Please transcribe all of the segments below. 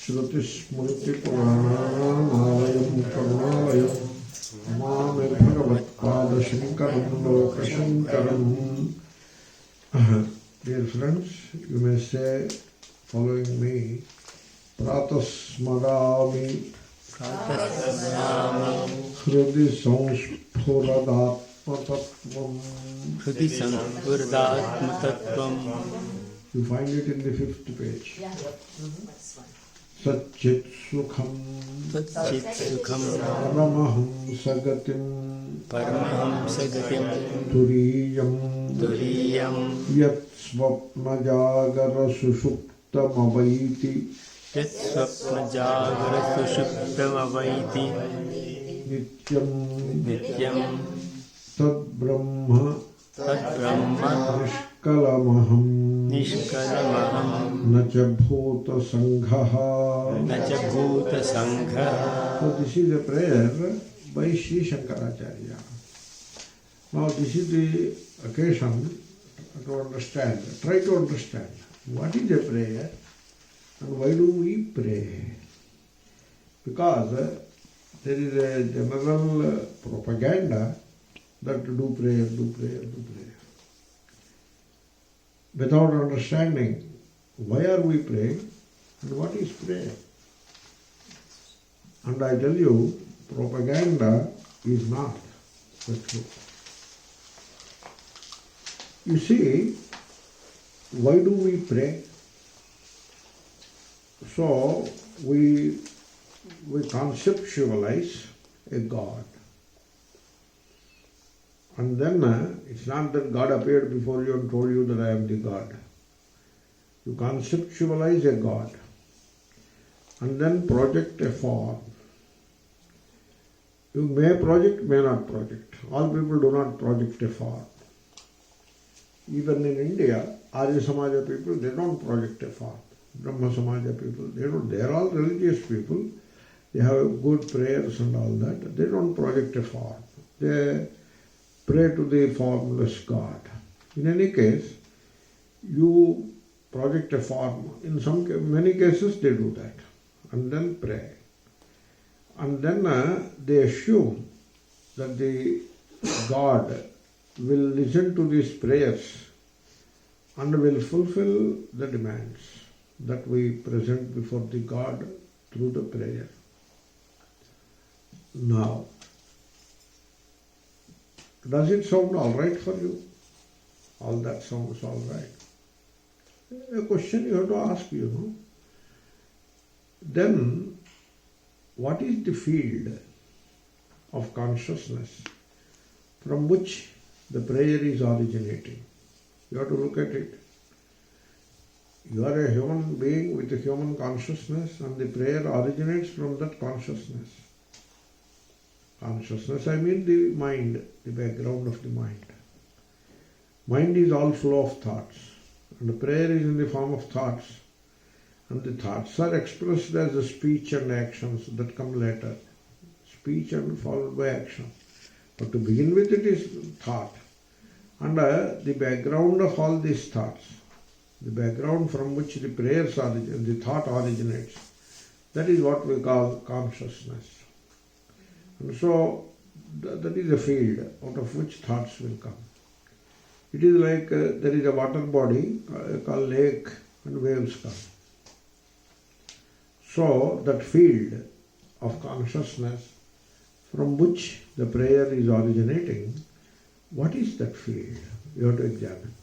Shruti Smriti Puranam Karunalayam Namami Bhagavat Pada Shankaram Loka Shankaram. Dear friends, you may say, following me, Praatassmarana Hridi Sanspurdatma. You find it in the 5th page. Satchit Sukham Paramaham Sagatim Turiyam Yat Swapnajagara Sushuptamavaiti Nityam Tad Brahma Nishkalamaham Nacha Bhuta Sanghaha. So this is a prayer by Sri Shankaracharya. Now this is the occasion to understand, try to understand what is a prayer and why do we pray. Because there is a general propaganda that do prayer. Without understanding why are we praying and what is prayer. And I tell you, propaganda is not the truth. You see, why do we pray? So we conceptualize a God. And then it's not that God appeared before you and told you that I am the God. You conceptualize a God and then project a form. You may project, may not project. All people do not project a form. Even in India, Arya Samaja people, they don't project a form. Brahma Samaja people, they don't. They are all religious people. They have good prayers and all that. They don't project a form. They pray to the formless God. In any case, you project a form. In many cases they do that and then pray. And then they assume that the God will listen to these prayers and will fulfill the demands that we present before the God through the prayer. Now, does it sound all right for you? All that sounds all right. A question you have to ask, Then, what is the field of consciousness from which the prayer is originating? You have to look at it. You are a human being with a human consciousness and the prayer originates from that consciousness. Consciousness, I mean the mind, the background of the mind. Mind is all full of thoughts, and the prayer is in the form of thoughts, and the thoughts are expressed as a speech and actions that come later. Speech and followed by action. But to begin with, it is thought. And the background of all these thoughts, the background from which the prayers originate, the thought originates, that is what we call consciousness. And so, that is a field out of which thoughts will come. It is like there is a water body called lake and waves come. So, that field of consciousness from which the prayer is originating, what is that field? You have to examine.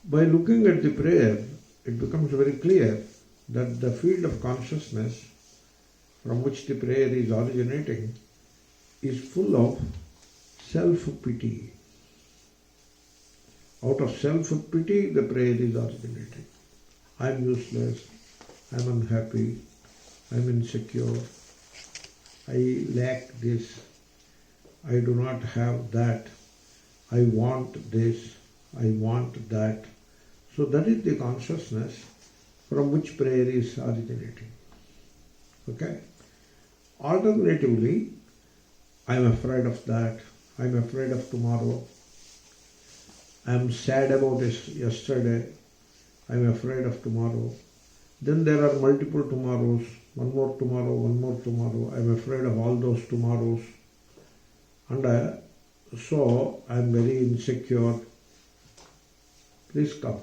By looking at the prayer, it becomes very clear that the field of consciousness from which the prayer is originating is full of self-pity. Out of self-pity, the prayer is originating. I am useless, I am unhappy, I am insecure, I lack this, I do not have that, I want this, I want that. So that is the consciousness from which prayer is originating. Okay? Alternatively, I am afraid of that, I am afraid of tomorrow, I am sad about this yesterday, I am afraid of tomorrow, Then there are multiple tomorrows, one more tomorrow, one more tomorrow. I am afraid of all those tomorrows. And so I am very insecure. Please come.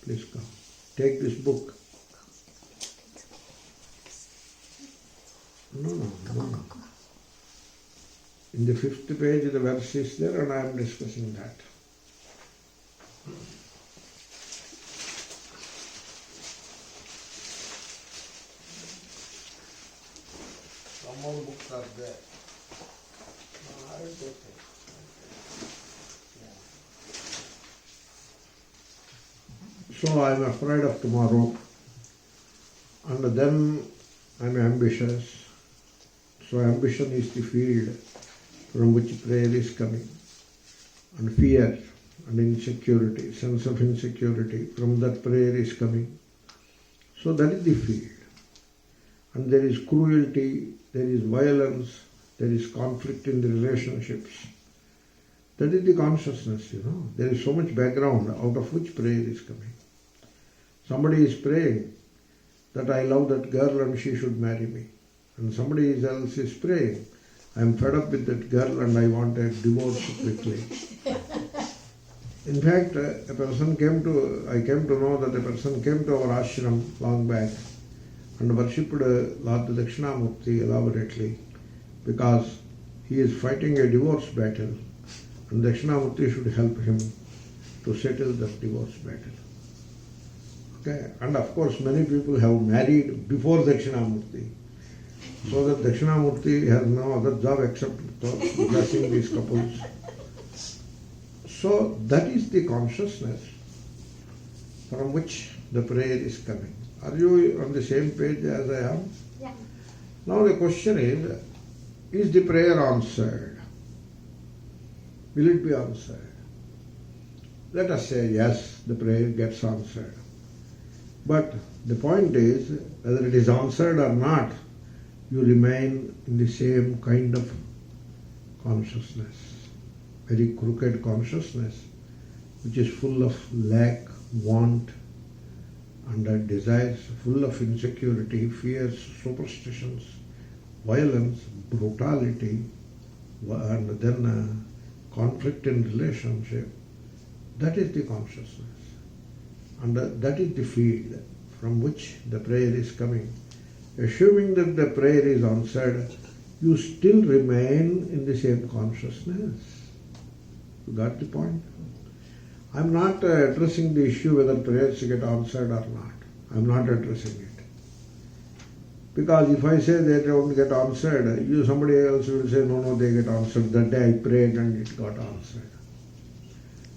Please come. Take this book. No. In the 5th page the verse is there and I am discussing that. Some more books are there. I will take it. So I am afraid of tomorrow, and then I am ambitious. So ambition is the field from which prayer is coming. And fear and insecurity, sense of insecurity, from that prayer is coming. So that is the field. And there is cruelty, there is violence, there is conflict in the relationships. That is the consciousness, There is so much background out of which prayer is coming. Somebody is praying that I love that girl and she should marry me. And somebody else is praying, I am fed up with that girl and I want a divorce quickly. In fact, I came to know that a person came to our ashram long back and worshipped Lord Dakshinamurti elaborately because he is fighting a divorce battle and Dakshinamurti should help him to settle that divorce battle. Okay, and of course many people have married before Dakshinamurti, so that Dakshinamurti has no other job except blessing these couples. So that is the consciousness from which the prayer is coming. Are you on the same page as I am? Yeah. Now the question is the prayer answered? Will it be answered? Let us say yes, the prayer gets answered. But the point is, whether it is answered or not, you remain in the same kind of consciousness, very crooked consciousness, which is full of lack, want, and desires, full of insecurity, fears, superstitions, violence, brutality, and then conflict in relationship. That is the consciousness. And that is the field from which the prayer is coming. Assuming that the prayer is answered, you still remain in the same consciousness. You got the point? I am not addressing the issue whether prayers get answered or not. I am not addressing it. Because if I say they don't get answered, somebody else will say, no, they get answered. That day I prayed and it got answered.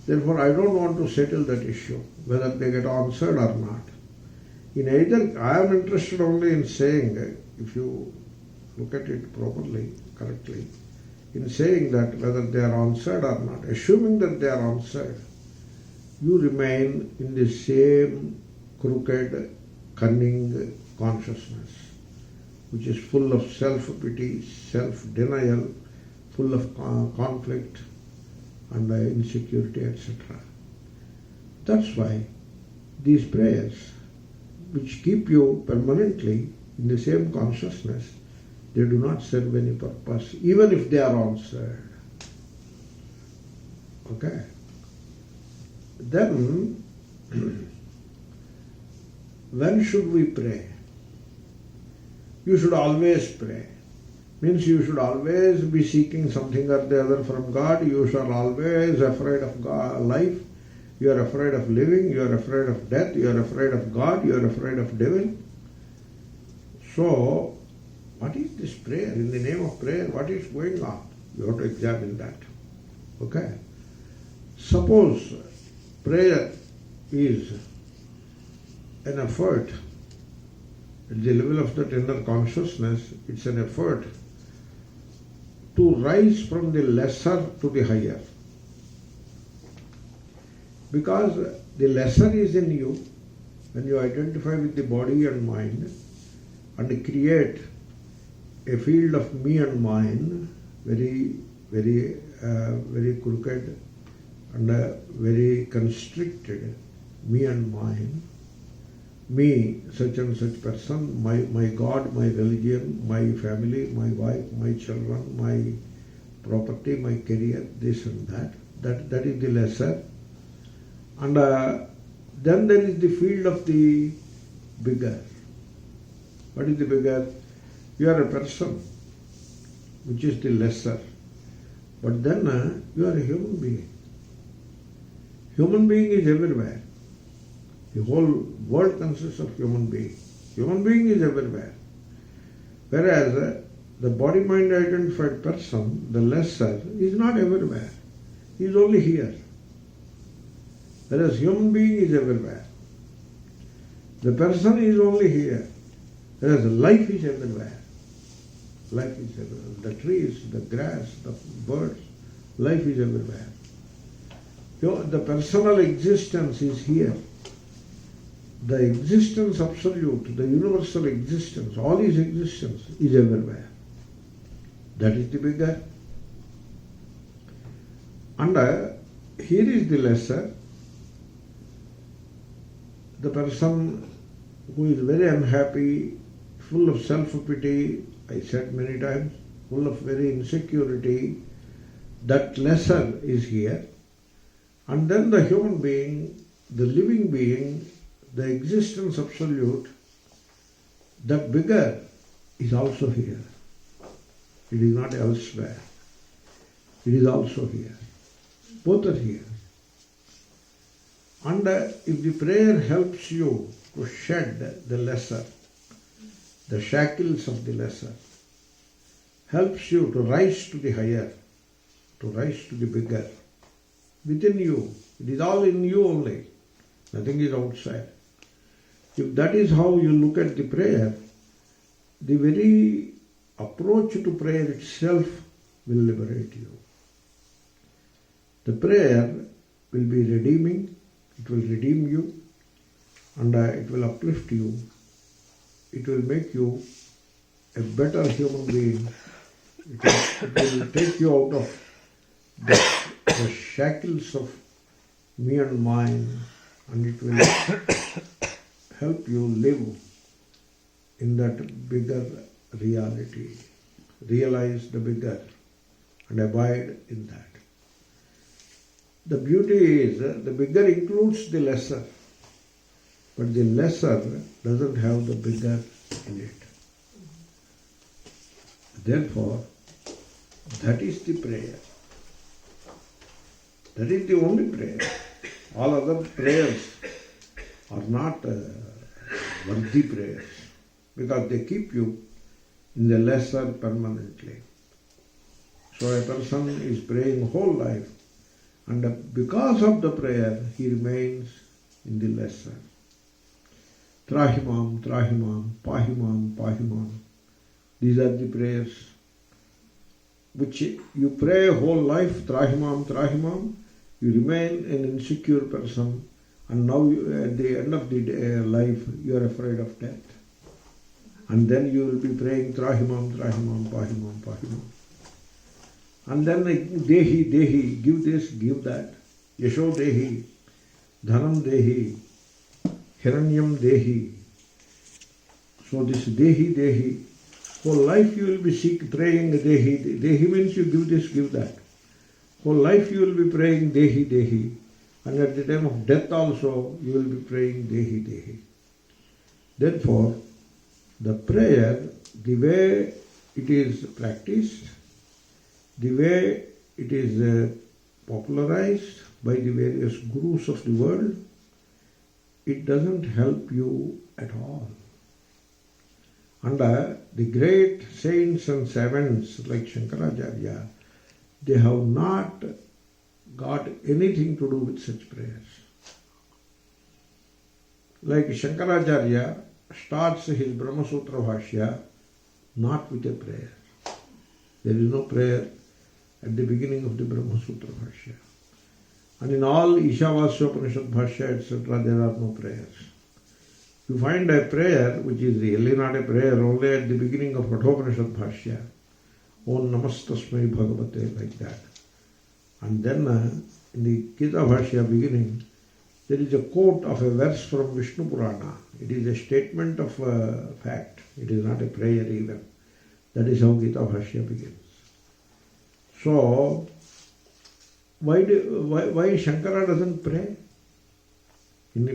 Therefore, I don't want to settle that issue, whether they get answered or not. In either, I am interested only in saying, if you look at it properly, correctly, in saying that whether they are answered or not, assuming that they are answered, you remain in the same crooked, cunning consciousness, which is full of self-pity, self-denial, full of conflict, and insecurity, etc. That's why these prayers, which keep you permanently in the same consciousness, they do not serve any purpose, even if they are answered. Okay? Then, when should we pray? You should always pray. Means you should always be seeking something or the other from God. You should always afraid of God, life. You are afraid of living. You are afraid of death. You are afraid of God. You are afraid of devil. So, what is this prayer? In the name of prayer, what is going on? You have to examine that. Okay? Suppose prayer is an effort at the level of that inner consciousness, it's an effort to rise from the lesser to the higher. Because the lesser is in you, when you identify with the body and mind and create a field of me and mine, very crooked and very constricted me and mine, me, such and such person, my God, my religion, my family, my wife, my children, my property, my career, this and that. That is the lesser. And then there is the field of the bigger. What is the bigger? You are a person, which is the lesser. But then you are a human being. Human being is everywhere. The whole world consists of human being. Human being is everywhere. Whereas the body-mind identified person, the lesser, is not everywhere. He is only here. Whereas human being is everywhere. The person is only here. Whereas life is everywhere. Life is everywhere. The trees, the grass, the birds, life is everywhere. The personal existence is here. The existence absolute, the universal existence, all his existence is everywhere. That is the bigger. And here is the lesser. The person who is very unhappy, full of self-pity, I said many times, full of very insecurity, that lesser is here. And then the human being, the living being, the existence absolute, that bigger is also here. It is not elsewhere. It is also here. Both are here. And if the prayer helps you to shed the lesser, the shackles of the lesser, helps you to rise to the higher, to rise to the bigger, within you. It is all in you only. Nothing is outside. If that is how you look at the prayer, the very approach to prayer itself will liberate you. The prayer will be redeeming, it will redeem you, and it will uplift you. It will make you a better human being. It will take you out of the shackles of me and mine, and it will help you live in that bigger reality. Realize the bigger and abide in that. The beauty is the bigger includes the lesser, but the lesser doesn't have the bigger in it. Therefore, that is the prayer. That is the only prayer. All other prayers are not worthy prayers because they keep you in the lesser permanently. So a person is praying whole life, and because of the prayer he remains in the lesser. Trahimam, Trahimam, Pahimam, Pahimam. These are the prayers which you pray whole life, Trahimam, Trahimam. You remain an insecure person, and now at the end of the life you are afraid of death. And then you will be praying Trahimam, Trahimam, Pahimam, Pahimam. And then Dehi, Dehi, give this, give that. Yasho Dehi, Dhanam Dehi, Hiranyam Dehi. So this Dehi, Dehi, whole life you will be praying Dehi. Dehi means you give this, give that. Whole life you will be praying Dehi, Dehi. And at the time of death also you will be praying Dehi, Dehi. Therefore, the prayer, the way it is practiced, the way it is popularized by the various gurus of the world, it doesn't help you at all. And the great saints and savants like Shankaracharya, they have not got anything to do with such prayers. Like Shankaracharya starts his Brahma Sutra Bhashya not with a prayer. There is no prayer at the beginning of the Brahma Sutra Bhashya. And in all Ishavasya Upanishad Bhashya, etc., there are no prayers. You find a prayer which is really not a prayer only at the beginning of Kathopanishad Bhashya. Om Namastasmai Bhagavate, like that. And then in the Gita Bhashya beginning, There is a quote of a verse from Vishnu Purana. It is a statement of fact. It is not a prayer even. That is how Gita Bhashya begins. So, why Shankara doesn't pray? In the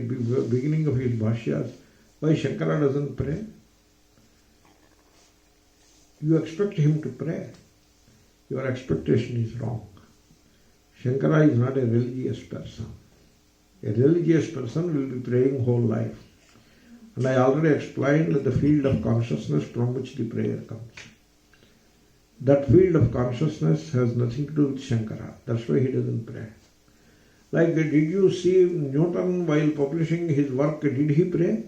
beginning of his Bhashyas, why Shankara doesn't pray? You expect him to pray. Your expectation is wrong. Shankara is not a religious person. A religious person will be praying whole life. And I already explained the field of consciousness from which the prayer comes. That field of consciousness has nothing to do with Shankara. That's why he doesn't pray. Like, did you see Newton while publishing his work, did he pray?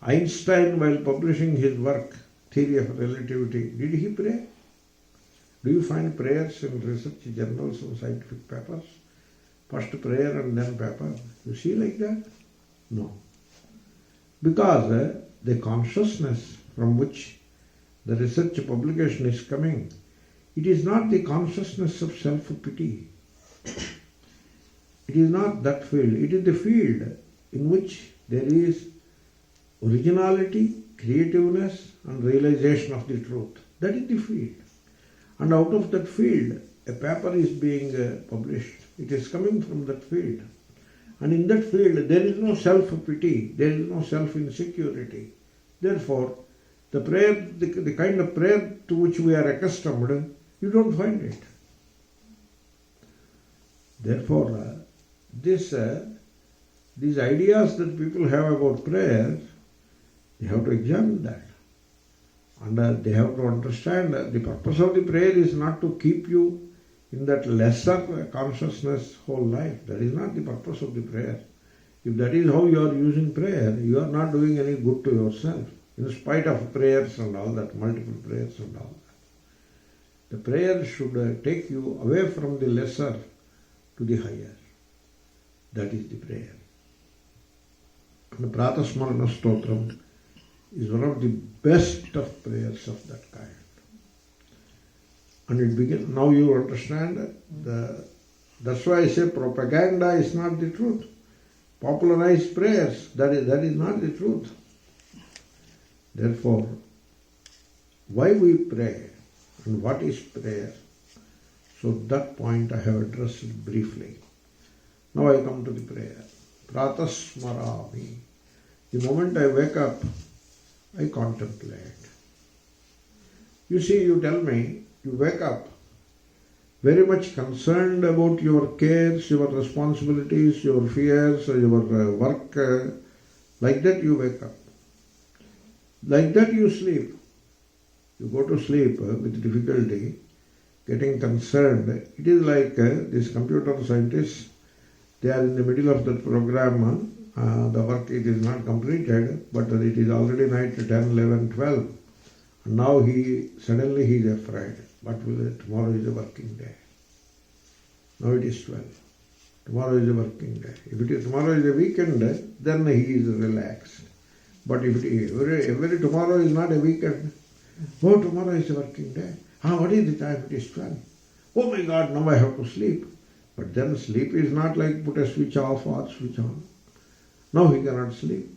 Einstein while publishing his work, Theory of Relativity, did he pray? Do you find prayers in research journals and scientific papers? First prayer and then paper. You see like that? No. Because the consciousness from which the research publication is coming, it is not the consciousness of self-pity. It is not that field. It is the field in which there is originality, creativeness and realization of the truth. That is the field. And out of that field, a paper is being published. It is coming from that field. And in that field, there is no self-pity, there is no self-insecurity. Therefore, the prayer, the kind of prayer to which we are accustomed, you don't find it. Therefore, these ideas that people have about prayer, they have to examine that. And they have to understand that the purpose of the prayer is not to keep you in that lesser consciousness whole life. That is not the purpose of the prayer. If that is how you are using prayer, you are not doing any good to yourself, in spite of prayers and all that, multiple prayers and all that. The prayer should take you away from the lesser to the higher. That is the prayer. And the Praatassmarana Stotram is one of the best of prayers of that kind. And it begins, now you understand, that's why I say propaganda is not the truth. Popularized prayers, that is not the truth. Therefore, why we pray and what is prayer? So that point I have addressed briefly. Now I come to the prayer. Praatassmarana. The moment I wake up, I contemplate. You see, you tell me, you wake up very much concerned about your cares, your responsibilities, your fears, your work. Like that you wake up. Like that you sleep. You go to sleep with difficulty, getting concerned. It is like these computer scientists, they are in the middle of the program. The work it is not completed, but it is already night 10, 11, 12. And now suddenly he is afraid. But tomorrow is a working day. Now it is 12. Tomorrow is a working day. If tomorrow is a weekend, then he is relaxed. But if every tomorrow is not a weekend, oh, tomorrow is a working day. What is the time? It is 12. Oh my God, now I have to sleep. But then sleep is not like put a switch off or switch on. Now he cannot sleep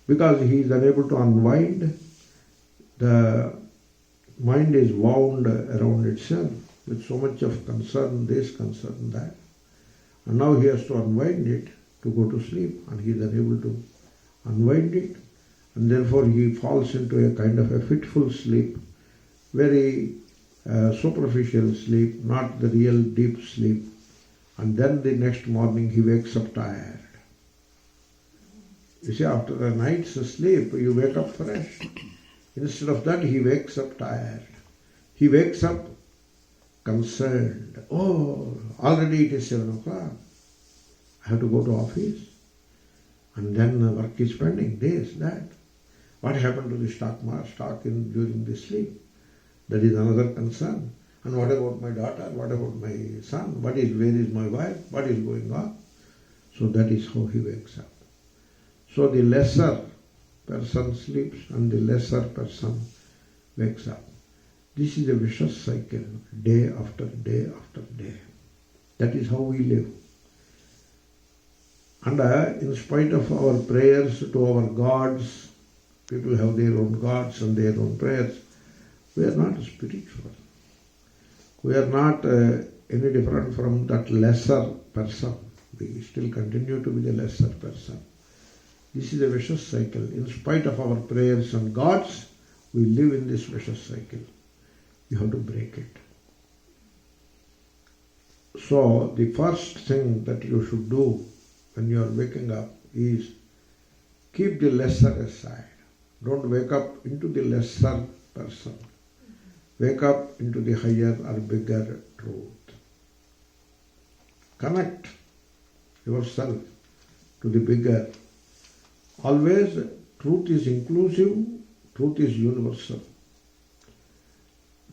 because he is unable to unwind. The mind is wound around itself with so much of concern, this, concern, that. And now he has to unwind it to go to sleep, and he is unable to unwind it. And therefore he falls into a kind of a fitful sleep, very superficial sleep, not the real deep sleep. And then the next morning he wakes up tired. You see, after a night's sleep, you wake up fresh. Instead of that, he wakes up tired. He wakes up concerned. Oh, already it is 7 o'clock. I have to go to office. And then the work is pending, this, that. What happened to the stock during the sleep? That is another concern. And what about my daughter? What about my son? Where is my wife? What is going on? So that is how he wakes up. So the lesser person sleeps and the lesser person wakes up. This is a vicious cycle, day after day after day. That is how we live. And in spite of our prayers to our gods, people have their own gods and their own prayers, we are not spiritual. We are not any different from that lesser person. We still continue to be the lesser person. This is a vicious cycle. In spite of our prayers and gods, we live in this vicious cycle. You have to break it. So the first thing that you should do when you are waking up is keep the lesser aside. Don't wake up into the lesser person. Wake up into the higher or bigger truth. Connect yourself to the bigger. Always, truth is inclusive, truth is universal.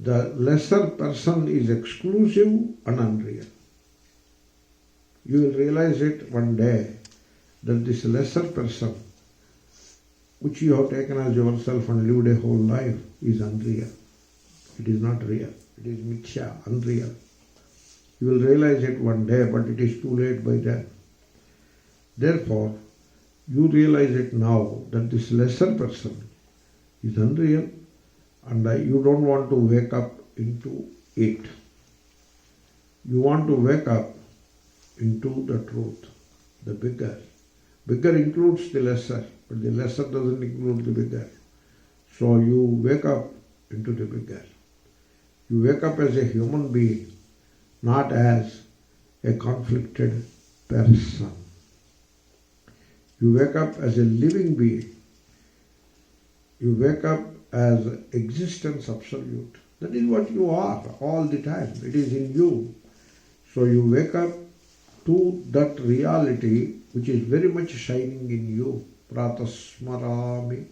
The lesser person is exclusive and unreal. You will realize it one day that this lesser person, which you have taken as yourself and lived a whole life, is unreal. It is not real. It is mithya, unreal. You will realize it one day, but it is too late by then. Therefore, you realize it now that this lesser person is unreal, and you don't want to wake up into it. You want to wake up into the truth, the bigger. Bigger includes the lesser, but the lesser doesn't include the bigger. So you wake up into the bigger. You wake up as a human being, not as a conflicted person. You wake up as a living being. You wake up as existence absolute. That is what you are all the time. It is in you. So you wake up to that reality which is very much shining in you. Praatassmarana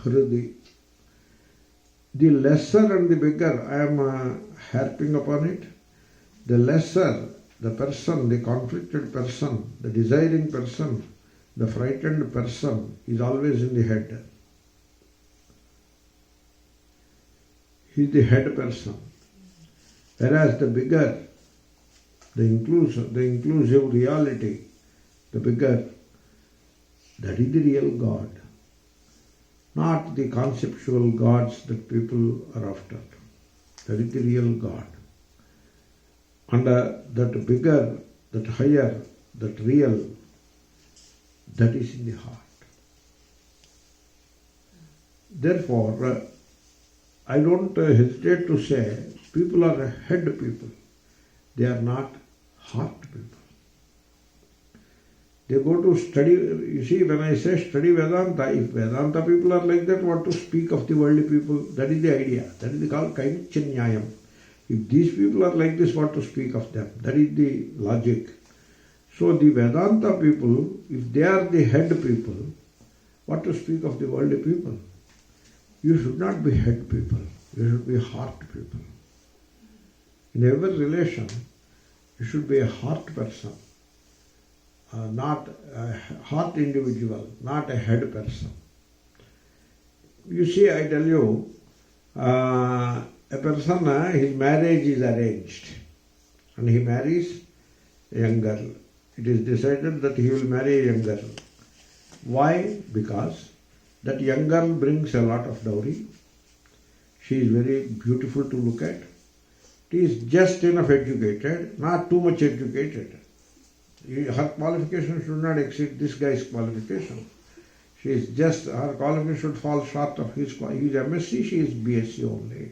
hridi. The lesser and the bigger, I am harping upon it. The lesser, the person, the conflicted person, the desiring person, the frightened person is always in the head. He is the head person. Whereas the bigger, the inclusive reality, the bigger, that is the real God. Not the conceptual gods that people are after. That is the real God. And that bigger, that higher, that real, that is in the heart. Therefore, I don't hesitate to say people are head people. They are not heart people. They go to study, you see, when I say study Vedanta, if Vedanta people are like that, what to speak of the worldly people? That is the idea. That is called Kainchanyayam. If these people are like this, what to speak of them? That is the logic. So the Vedanta people, if they are the head people, what to speak of the worldly people? You should not be head people. You should be heart people. In every relation, you should be a heart person. Not a heart individual, not a head person. You see, I tell you, a person, his marriage is arranged and he marries a young girl. It is decided that he will marry a young girl. Why? Because that young girl brings a lot of dowry. She is very beautiful to look at. She is just enough educated, not too much educated. Her qualification should not exceed this guy's qualification. She is just, her qualification should fall short of his. He is MSc, she is BSc only.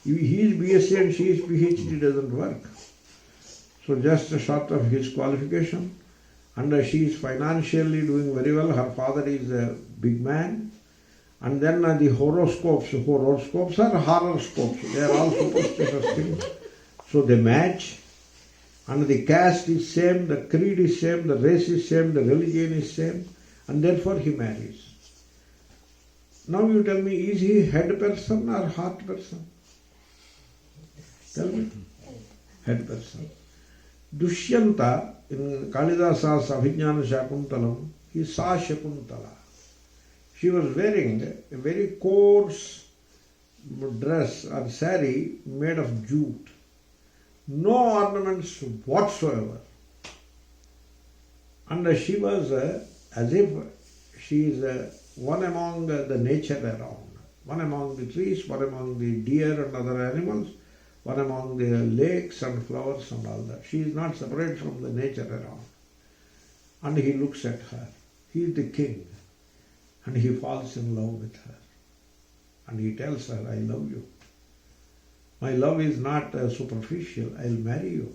He is BSc and she is PhD, doesn't work. So just short of his qualification. And she is financially doing very well. Her father is a big man. And then the horoscopes are horoscopes. They are all superstitious things. So they match. And the caste is same, the creed is same, the race is same, the religion is same, and therefore he marries. Now you tell me, is he head person or heart person? Tell me. Head person. Dushyanta, in Kalidasa's Abhijnana Shakuntalam, he saw Shakuntala. She was wearing a very coarse dress or sari made of jute. No ornaments whatsoever. And she was as if she is one among the nature around, one among the trees, one among the deer and other animals, one among the lakes and flowers and all that. She is not separate from the nature around. And he looks at her. He is the king. And he falls in love with her. And he tells her, I love you. My love is not superficial. I'll marry you.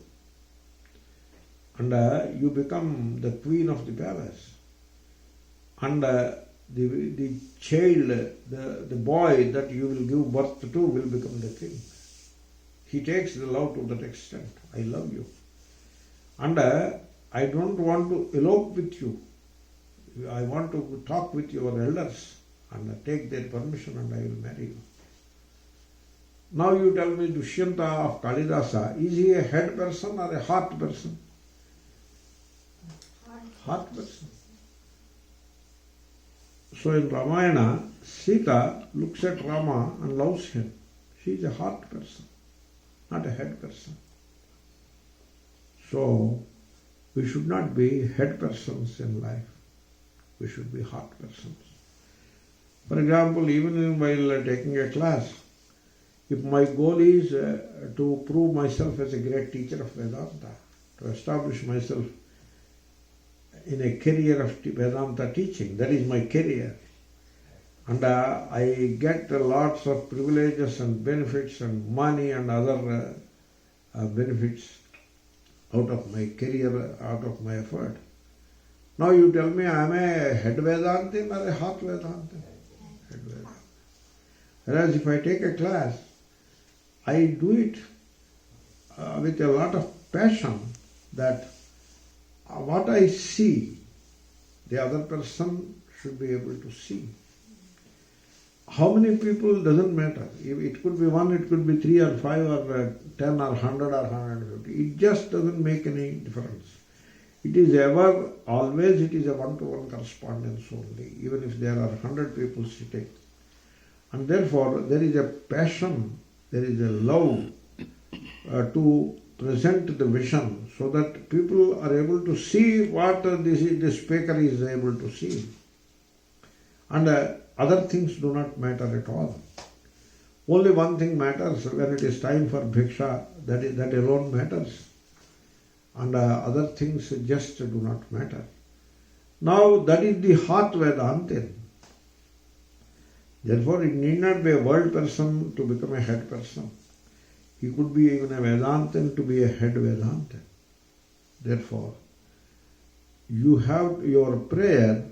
And you become the queen of the palace. And the child, the boy that you will give birth to will become the king. He takes the love to that extent. I love you. And I don't want to elope with you. I want to talk with your elders and take their permission and I will marry you. Now you tell me Dushyanta of Kalidasa, is he a head person or a heart person? Heart person. So in Ramayana, Sita looks at Rama and loves him. She is a heart person, not a head person. So we should not be head persons in life. We should be heart persons. For example, even while taking a class, if my goal is to prove myself as a great teacher of Vedanta, to establish myself in a career of Vedanta teaching, that is my career, and I get lots of privileges and benefits and money and other benefits out of my career, out of my effort. Now you tell me I am a head Vedantin or a heart Vedantin? Head Vedantin. Whereas if I take a class, I do it with a lot of passion that what I see, the other person should be able to see. How many people doesn't matter. It could be one, it could be 3 or 5 or 10 or 100 or 150. It just doesn't make any difference. It is ever, always it is a one-to-one correspondence only, even if there are 100 people sitting. And therefore there is a passion, there is a love to present the vision so that people are able to see what the speaker is able to see. And other things do not matter at all. Only one thing matters when it is time for bhiksha, that alone matters. And other things just do not matter. Now that is the heart Vedantin. Therefore it need not be a world person to become a head person. He could be even a Vedantin to be a head Vedantin. Therefore, you have your prayer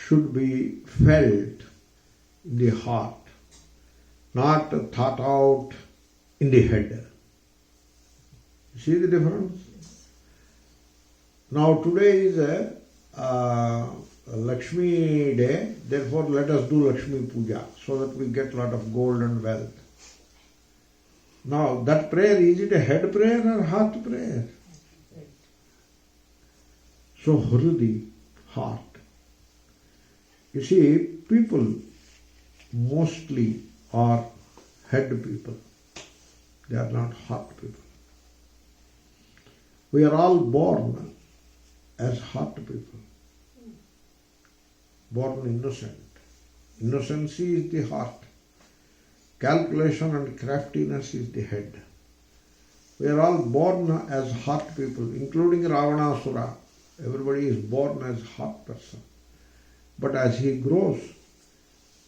should be felt in the heart, not thought out in the head. See the difference? Now today is a Lakshmi day, therefore let us do Lakshmi Puja so that we get a lot of gold and wealth. Now that prayer, is it a head prayer or heart prayer? So Hrudi, heart. You see, people mostly are head people. They are not heart people. We are all born as heart people. Born innocent. Innocency is the heart. Calculation and craftiness is the head. We are all born as heart people, including Ravanasura. Everybody is born as heart person. But as he grows,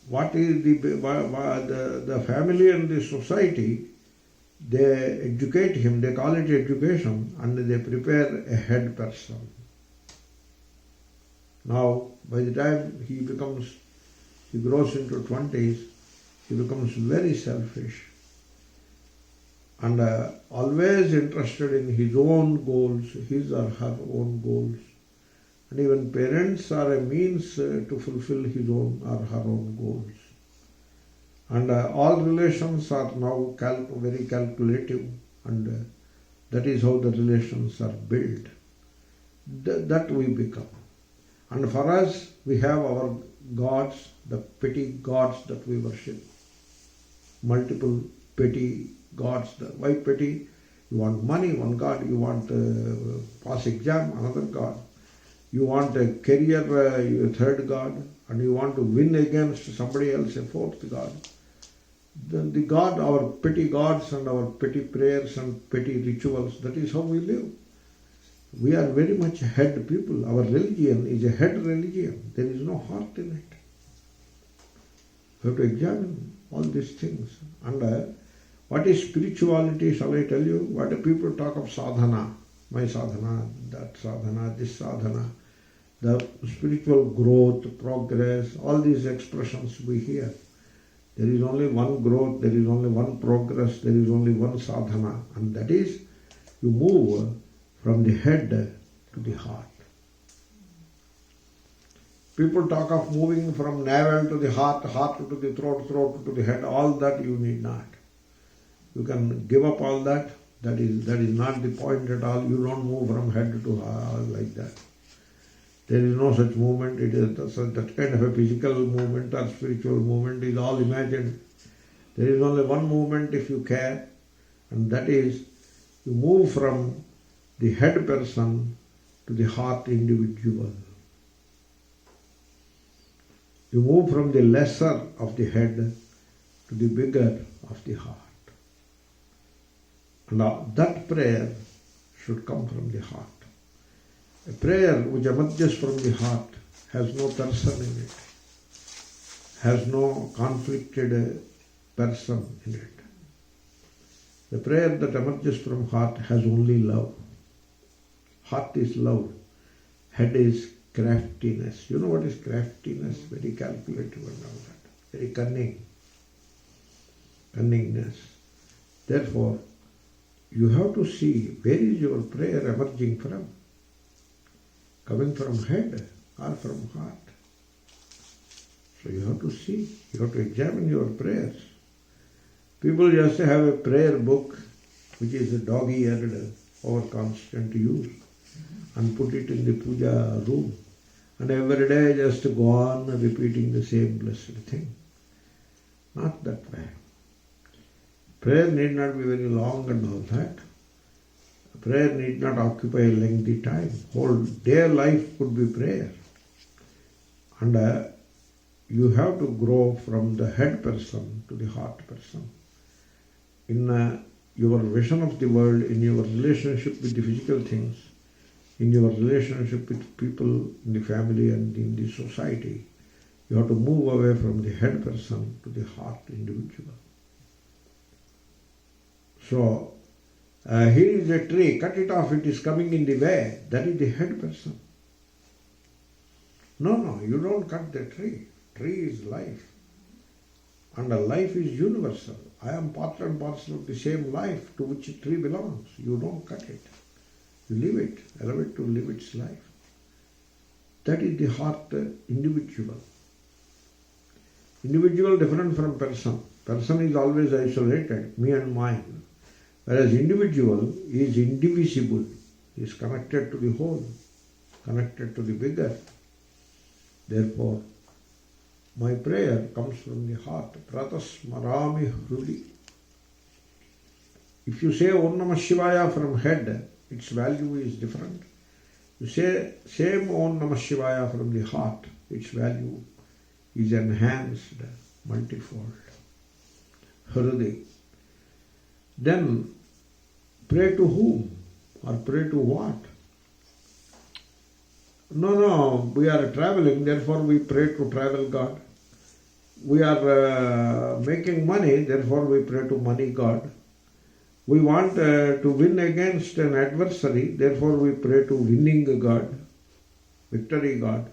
what is the family and the society, they educate him, they call it education, and they prepare a head person. Now, by the time he grows into 20s, he becomes very selfish and always interested in his own goals, his or her own goals. And even parents are a means to fulfill his own or her own goals. And all relations are now very calculative, and that is how the relations are built. That we become. And for us, we have our gods, the petty gods that we worship. Multiple petty gods. Why petty? You want money, one god. You want pass exam, another god. You want a career, a third God, and you want to win against somebody else, a fourth God. Then the God, our petty gods and our petty prayers and petty rituals, that is how we live. We are very much head people. Our religion is a head religion. There is no heart in it. We have to examine all these things. And what is spirituality, shall I tell you? What do people talk of sadhana? My sadhana, that sadhana, this sadhana. The spiritual growth, progress, all these expressions we hear. There is only one growth, there is only one progress, there is only one sadhana. And that is, you move from the head to the heart. People talk of moving from navel to the heart, heart to the throat, throat to the head. All that you need not. You can give up all that. That is not the point at all. You don't move from head to heart like that. There is no such movement. It is that kind of a physical movement or spiritual movement is all imagined. There is only one movement if you care, and that is you move from the head person to the heart individual. You move from the lesser of the head to the bigger of the heart. Now that prayer should come from the heart. A prayer which emerges from the heart has no person in it, has no conflicted person in it. The prayer that emerges from heart has only love. Heart is love. Head is craftiness. You know what is craftiness? Very calculative and all that. Very cunning. Cunningness. Therefore, you have to see where is your prayer emerging from. Coming from head or from heart. So you have to see, you have to examine your prayers. People just have a prayer book which is a dog-eared, over-constant use and put it in the puja room. And every day just go on repeating the same blessed thing. Not that way. Prayer need not be very long and all that. Prayer need not occupy a lengthy time. Whole day life could be prayer. And you have to grow from the head person to the heart person. In your vision of the world, in your relationship with the physical things, in your relationship with people in the family and in the society, you have to move away from the head person to the heart individual. So, here is a tree, cut it off, it is coming in the way. That is the head person. No, you don't cut the tree. Tree is life. And life is universal. I am part and parcel of the same life to which a tree belongs. You don't cut it. You live it. Allow it to live its life. That is the heart individual. Individual different from person. Person is always isolated, me and mine. Whereas individual is indivisible, is connected to the whole, connected to the bigger. Therefore, my prayer comes from the heart. Praatassmarana hrudi. If you say Om Namah Shivaya from head, its value is different. You say same Om Namah Shivaya from the heart, its value is enhanced, multifold. Hrudi. Then pray to whom? Or pray to what? No, we are traveling, therefore we pray to travel God. We are making money, therefore we pray to money God. We want to win against an adversary, therefore we pray to winning God, victory God.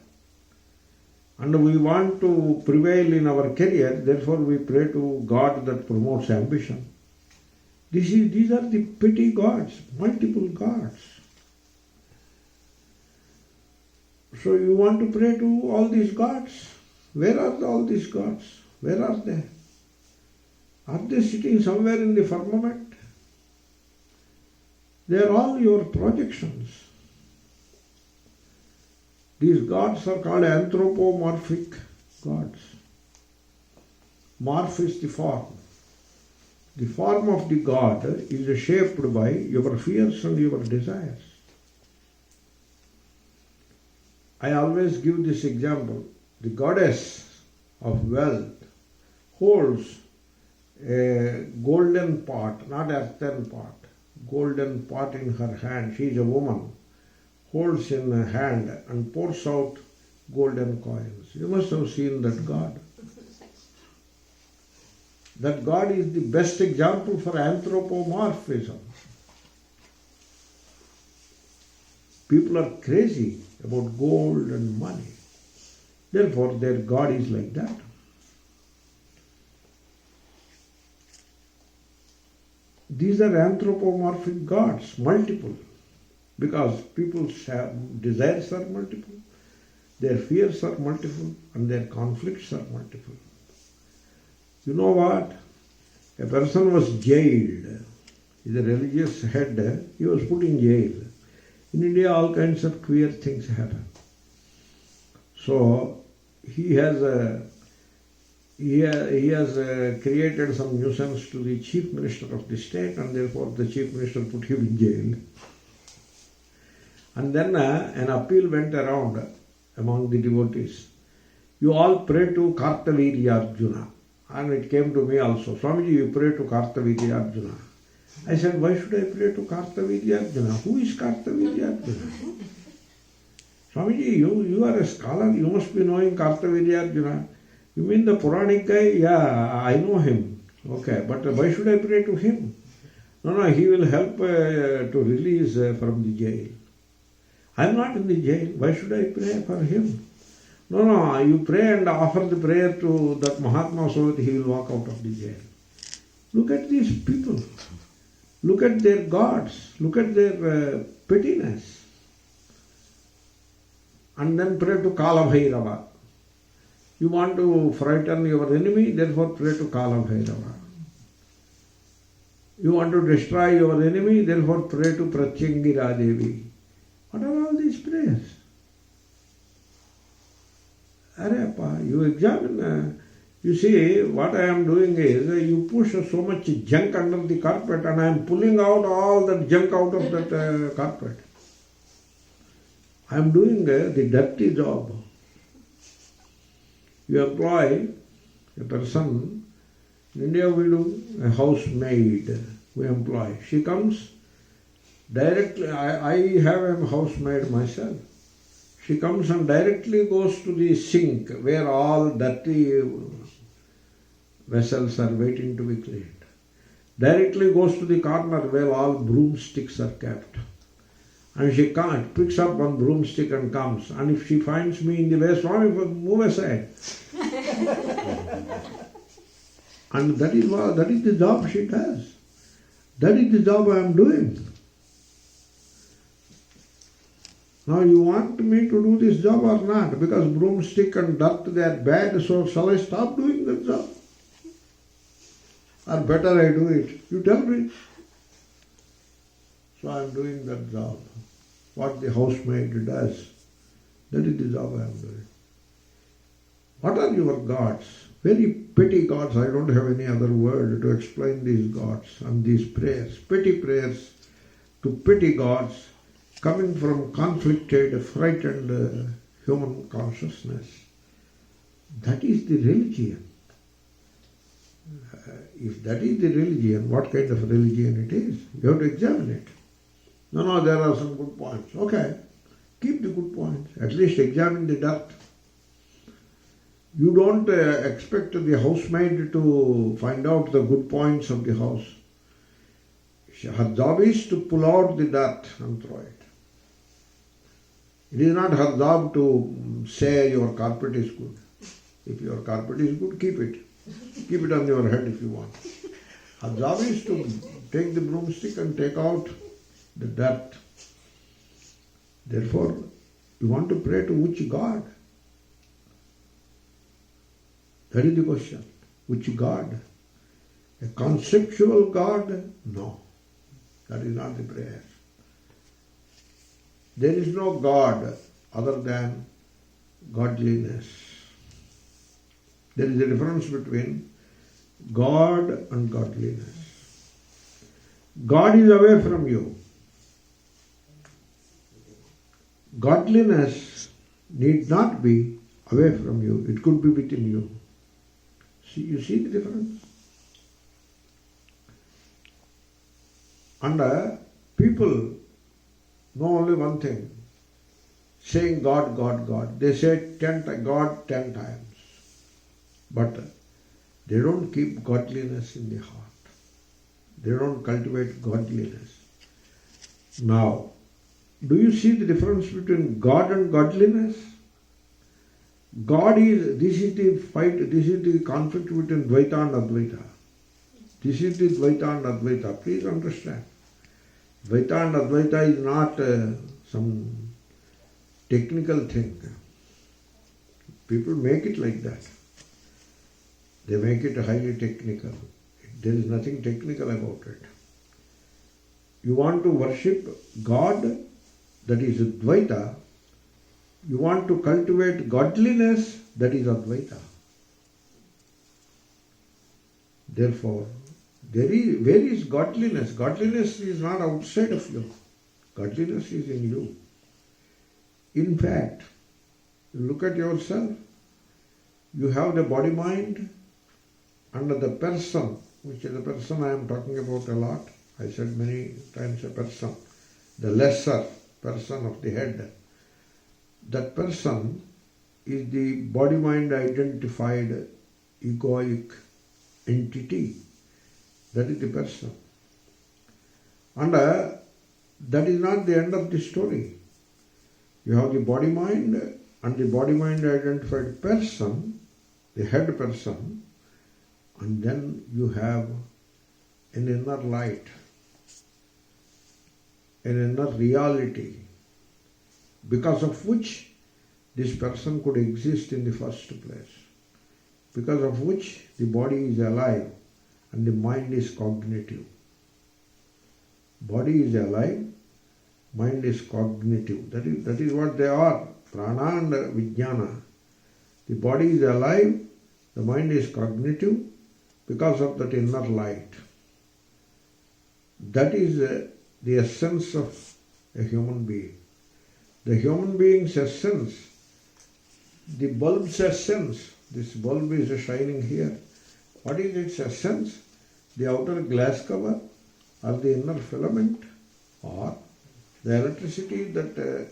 And we want to prevail in our career, therefore we pray to God that promotes ambition. These are the petty gods, multiple gods. So you want to pray to all these gods? Where are all these gods? Where are they? Are they sitting somewhere in the firmament? They are all your projections. These gods are called anthropomorphic gods. Morph is the form. The form of the God is shaped by your fears and your desires. I always give this example. The goddess of wealth holds a golden pot, not earthen pot, golden pot in her hand. She is a woman, holds in her hand and pours out golden coins. You must have seen that God. That God is the best example for anthropomorphism. People are crazy about gold and money. Therefore, their God is like that. These are anthropomorphic gods, multiple, because people's desires are multiple, their fears are multiple, and their conflicts are multiple. You know what? A person was jailed. He's a religious head. He was put in jail. In India, all kinds of queer things happen. So he has created some nuisance to the chief minister of the state, and therefore the chief minister put him in jail. And then an appeal went around among the devotees. You all pray to Kartavirya Arjuna. And it came to me also. Swamiji, you pray to Kartavirya Arjuna. I said, why should I pray to Kartavirya Arjuna? Who is Kartavirya Arjuna? Swamiji, you are a scholar. You must be knowing Kartavirya Arjuna. You mean the Puranic guy? Yeah, I know him. Okay, but why should I pray to him? No, he will help to release from the jail. I am not in the jail. Why should I pray for him? No, you pray and offer the prayer to that Mahatma so that he will walk out of the jail. Look at these people. Look at their gods. Look at their pettiness. And then pray to Kala Bhairava. You want to frighten your enemy, therefore pray to Kala Bhairava. You want to destroy your enemy, therefore pray to Pratyangira Devi. What are all these prayers? Areyappa, you examine, you see, what I am doing is, you push so much junk under the carpet and I am pulling out all that junk out of that carpet. I am doing the dirty job. You employ a person, in India we do a housemaid, we employ. She comes directly, I have a housemaid myself. She comes and directly goes to the sink where all dirty vessels are waiting to be cleaned. Directly goes to the corner where all broomsticks are kept. And she picks up one broomstick and comes. And if she finds me in the way, Swami, move aside. And that is the job she does. That is the job I am doing. Now you want me to do this job or not? Because broomstick and dirt, they are bad, so shall I stop doing that job? Or better I do it? You tell me. So I am doing that job. What the housemaid does, that is the job I am doing. What are your gods? Very petty gods. I don't have any other word to explain these gods and these prayers. Petty prayers to petty gods coming from conflicted, frightened human consciousness. That is the religion. If that is the religion, what kind of religion it is? You have to examine it. No, there are some good points. Okay, keep the good points. At least examine the dirt. You don't expect the housemaid to find out the good points of the house. Her job is to pull out the dirt and throw it. It is not her job to say your carpet is good. If your carpet is good, keep it. Keep it on your head if you want. Her job is to take the broomstick and take out the dirt. Therefore, you want to pray to which God? That is the question. Which God? A conceptual God? No. That is not the prayer. There is no God other than godliness. There is a difference between God and godliness. God is away from you. Godliness need not be away from you. It could be within you. See, you see the difference? And people know only one thing, saying God, God, God. They say God 10 times. But they don't keep godliness in the heart. They don't cultivate godliness. Now, do you see the difference between God and godliness? This is the fight, this is the conflict between Dvaita and Advaita. This is the Dvaita and Advaita. Please understand. Dvaita and Advaita is not some technical thing. People make it like that. They make it highly technical. There is nothing technical about it. You want to worship God, that is Dvaita. You want to cultivate godliness, that is Advaita. Therefore, where is godliness? Godliness is not outside of you. Godliness is in you. In fact, look at yourself. You have the body mind and the person, which is the person I am talking about a lot. I said many times a person, the lesser person of the head. That person is the body-mind identified egoic entity. That is the person. And that is not the end of the story. You have the body-mind and the body-mind identified person, the head person, and then you have an inner light, an inner reality, because of which this person could exist in the first place, because of which the body is alive and the mind is cognitive. Body is alive, mind is cognitive. That is what they are, prana and vijnana. The body is alive, the mind is cognitive because of that inner light. That is the essence of a human being. The human being's essence, the bulb's essence, this bulb is shining here. What is its essence? The outer glass cover or the inner filament or the electricity that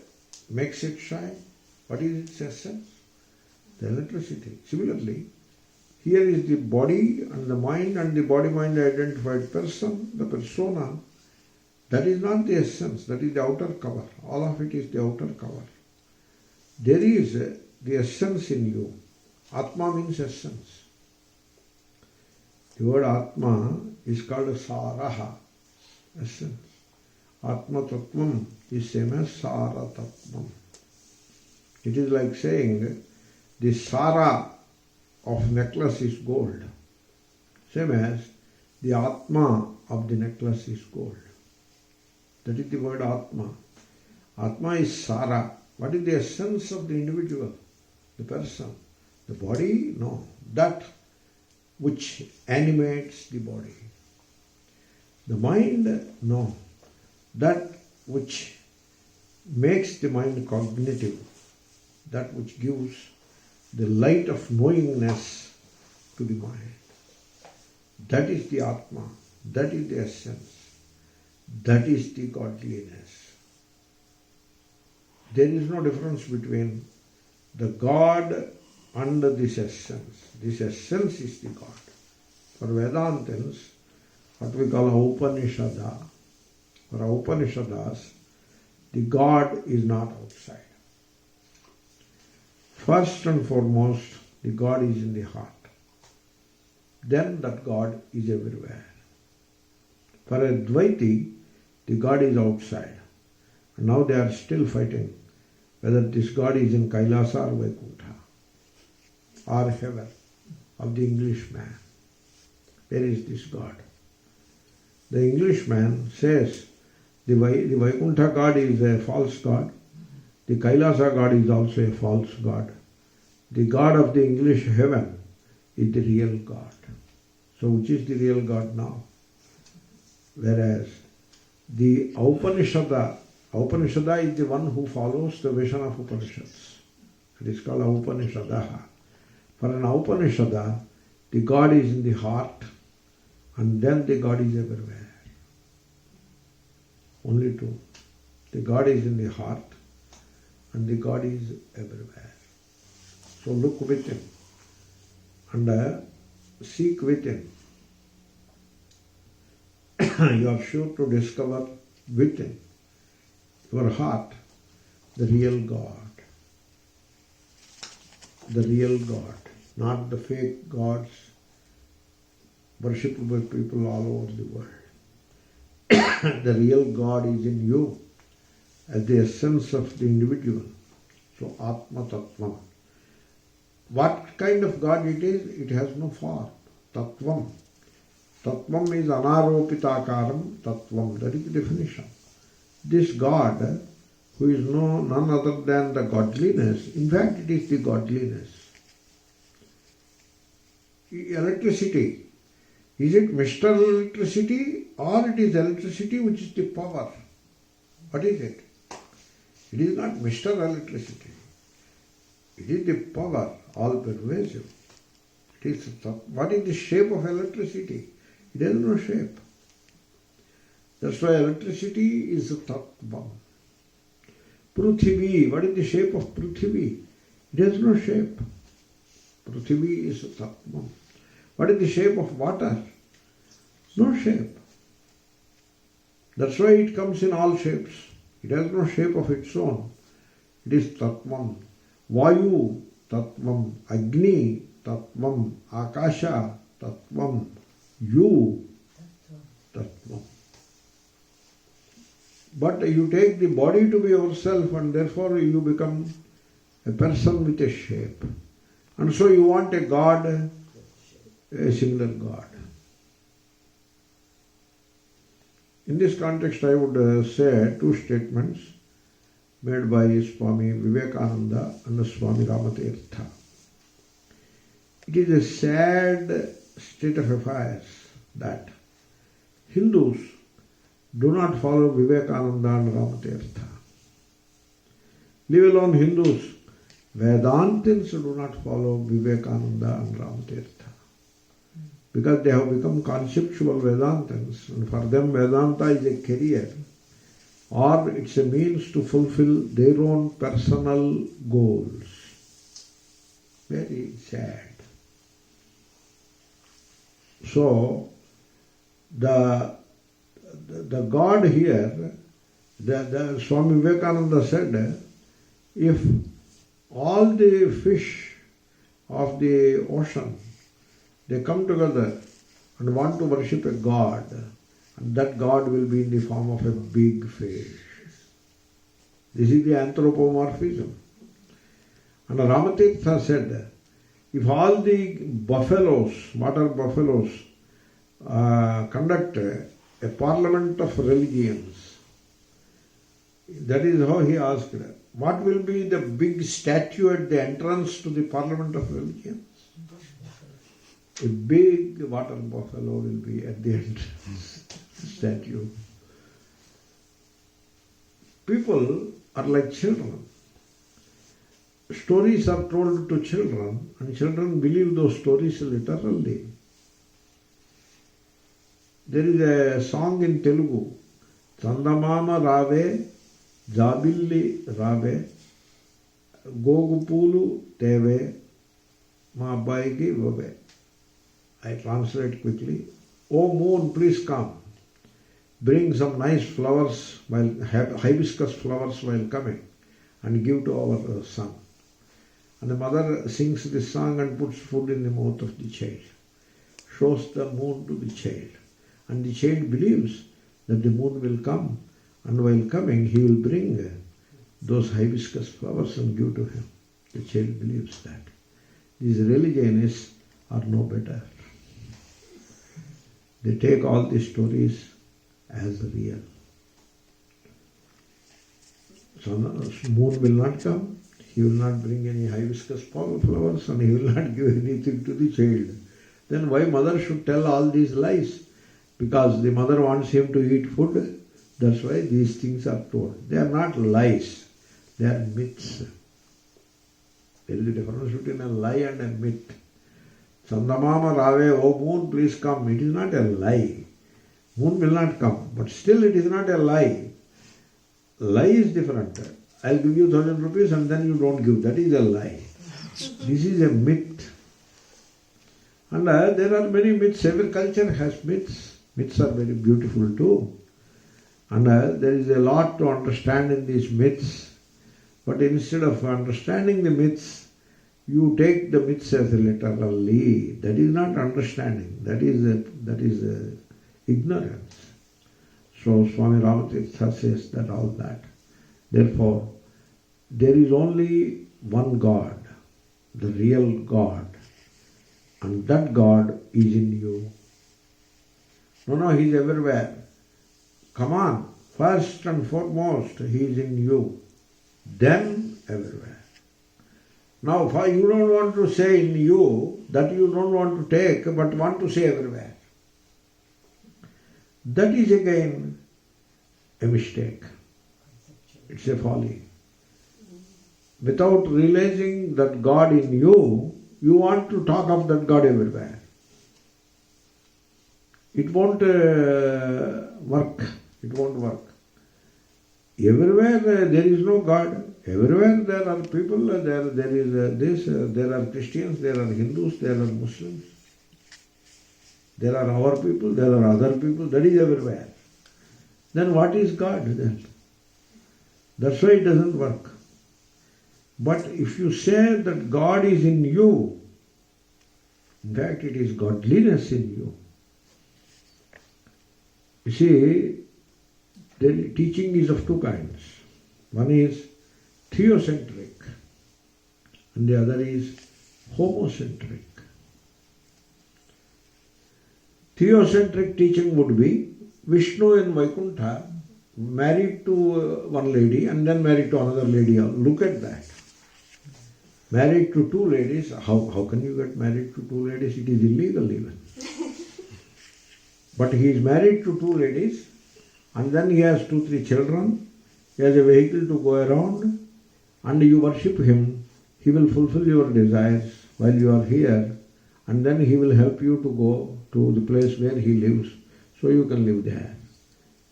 makes it shine? What is its essence? The electricity. Similarly, here is the body and the mind and the body-mind identified person, the persona. That is not the essence, that is the outer cover. All of it is the outer cover. There is the essence in you. Atma means essence. The word Atma is called Saraha, essence. Atma Tattvam is same as Sara Tattvam. It is like saying the Sara of necklace is gold, same as the Atma of the necklace is gold. That is the word Atma. Atma is Sara. What is the essence of the individual, the person? The body? No. That which animates the body. The mind? No. That which makes the mind cognitive. That which gives the light of knowingness to the mind. That is the Atma. That is the essence. That is the godliness. There is no difference between the God and this essence. This essence is the God. For Vedantins, what we call Upanishada, for Upanishadas, the God is not outside. First and foremost, the God is in the heart. Then that God is everywhere. For a Dvaiti, the God is outside. And now they are still fighting whether this God is in Kailasa or Vaikuntha or heaven of the Englishman. Where is this God? The Englishman says the Vaikuntha God is a false God. The Kailasa God is also a false God. The God of the English heaven is the real God. So which is the real God now? Whereas the Upanishada is the one who follows the vision of Upanishads. It is called Upanishadaha. For an Upanishada, the God is in the heart and then the God is everywhere. Only two. The God is in the heart and the God is everywhere. So look within and seek within. You are sure to discover within your heart the real God. The real God, not the fake gods worshipped by people all over the world. The real God is in you as the essence of the individual. So Atma Tattvam. What kind of God it is? It has no form. Tattvam. Tattvam is anaropitakaram tattvam. That is the definition. This God, who is none other than the godliness, in fact it is the godliness. Electricity. Is it Mr. Electricity or it is electricity which is the power? What is it? It is not Mr. Electricity. It is the power, all pervasive. What is the shape of electricity? It has no shape. That's why electricity is a tattvam. Pruthivi, what is the shape of Pruthivi? It has no shape. Pruthivi is a tattvam. What is the shape of water? No shape. That's why it comes in all shapes. It has no shape of its own. It is tattvam. Vayu, tattvam. Agni, tattvam. Akasha, tattvam. You, tattvam. But you take the body to be yourself and therefore you become a person with a shape. And so you want a God, a singular God. In this context, I would say two statements made by Swami Vivekananda and Swami Ramatirtha. It is a sad state of affairs that Hindus do not follow Vivekananda and Ramatirtha. Leave alone Hindus, Vedantins do not follow Vivekananda and Ramatirtha. Because they have become conceptual Vedantins, and for them Vedanta is a career or it's a means to fulfill their own personal goals. Very sad. So, the God here, the Swami Vivekananda said, if all the fish of the ocean, they come together and want to worship a God, and that God will be in the form of a big fish. This is the anthropomorphism. And Ramatirtha said, if all the buffaloes, water buffaloes, conduct a parliament of religions, that is how he asked, what will be the big statue at the entrance to the parliament of religions? A big water buffalo will be at the entrance statue. People are like children. Stories are told to children and children believe those stories literally. There is a song in Telugu, Chandamama Rave, Jabilli Rave, Gogupulu Teve, Ma Abbayiki Vave. I translate quickly. O moon, please come. Bring some nice flowers, hibiscus flowers while coming, and give to our son. And the mother sings this song and puts food in the mouth of the child. Shows the moon to the child. And the child believes that the moon will come, and while coming he will bring those hibiscus flowers and give to him. The child believes that. These religionists are no better. They take all these stories as real. So moon will not come, he will not bring any hibiscus flowers, and he will not give anything to the child. Then why mother should tell all these lies? Because the mother wants him to eat food. That's why these things are told. They are not lies, they are myths. There is a difference between a lie and a myth. Chandamama Rave, oh moon, please come. It is not a lie. Moon will not come, but still it is not a lie. Lie is different. I'll give you 1,000 rupees and then you don't give. That is a lie. This is a myth. And there are many myths. Every culture has myths. Myths are very beautiful too. And there is a lot to understand in these myths. But instead of understanding the myths, you take the myths as literally. That is not understanding. That is ignorance. So Swami Ramatirtha says that all that. Therefore, there is only one God, the real God. And that God is in you. No, He is everywhere. Come on, first and foremost, He is in you. Then everywhere. Now, you don't want to say in you that you don't want to take, but want to say everywhere. That is again a mistake. It's a folly. Without realizing that God in you, you want to talk of that God everywhere. It won't work. It won't work. Everywhere there is no God. Everywhere there are people, there is there are Christians, there are Hindus, there are Muslims. There are our people, there are other people. That is everywhere. Then what is God then? That's why it doesn't work. But if you say that God is in you, in fact it is godliness in you. You see, the teaching is of two kinds. One is theocentric and the other is homocentric. Theocentric teaching would be Vishnu in Vaikuntha married to one lady and then married to another lady. Look at that. Married to two ladies. How can you get married to two ladies? It is illegal even. But he is married to two ladies and then he has 2-3 children. He has a vehicle to go around and you worship him. He will fulfill your desires while you are here and then he will help you to go to the place where he lives so you can live there.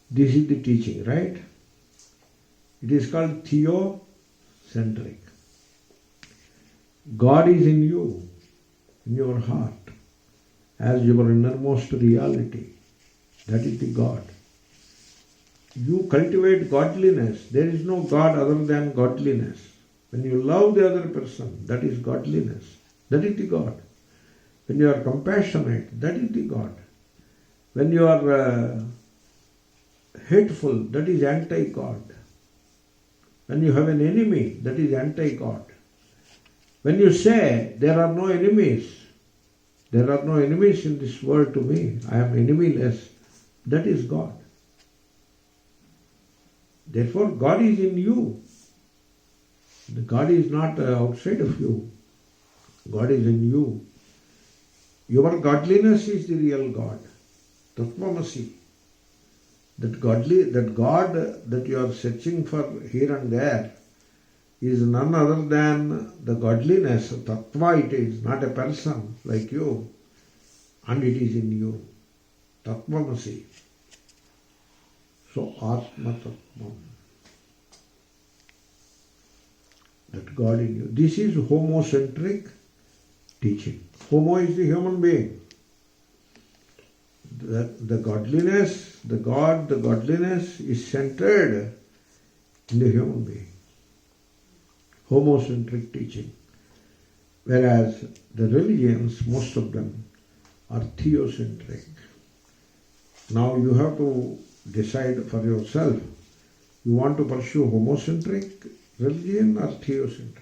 This is the teaching, right? It is called theocentric. God is in you, in your heart, as your innermost reality. That is the God. You cultivate godliness. There is no God other than godliness. When you love the other person, that is godliness. That is the God. When you are compassionate, that is the God. When you are hateful, that is anti-God. When you have an enemy, that is anti-God. When you say, there are no enemies in this world to me, I am enemyless, that is God. Therefore, God is in you. The God is not outside of you. God is in you. Your godliness is the real God. Tattvavidananda. That God that you are searching for here and there is none other than the godliness. Tattva it is, not a person like you. And it is in you. Tattvavidananda. So Atma Tattvam. That God in you. This is homocentric teaching. Homo is the human being. The godliness, the God, the godliness is centered in the human being. Homocentric teaching. Whereas the religions, most of them, are theocentric. Now you have to decide for yourself. You want to pursue homocentric religion or theocentric?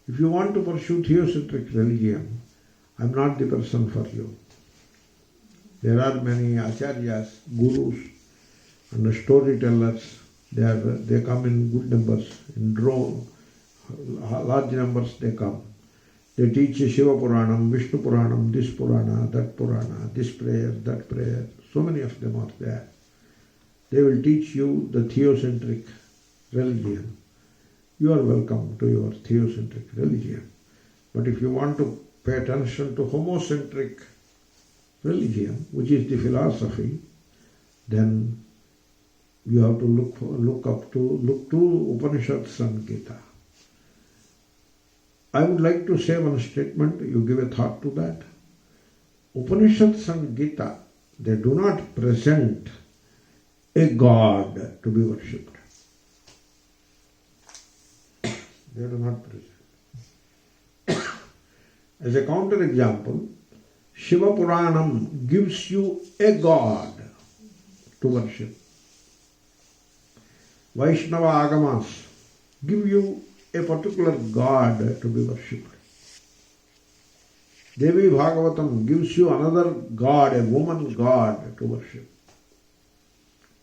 If you want to pursue theocentric religion, I am not the person for you. There are many acharyas, gurus, and storytellers. They come in good numbers, in large numbers they come. They teach Shiva Puranam, Vishnu Puranam, this Purana, that Purana, this prayer, that prayer. So many of them are there. They will teach you the theocentric religion. you are welcome to your theocentric religion. But if you want to pay attention to homocentric religion, which is the philosophy, then you have to look to Upanishads and Gita. I would like to say one statement, you give a thought to that. Upanishads and Gita, they do not present a God to be worshipped. They do not present. As a counter example, Shiva Puranam gives you a God to worship. Vaishnava Agamas give you a particular God to be worshipped. Devi Bhagavatam gives you another God, a woman God to worship.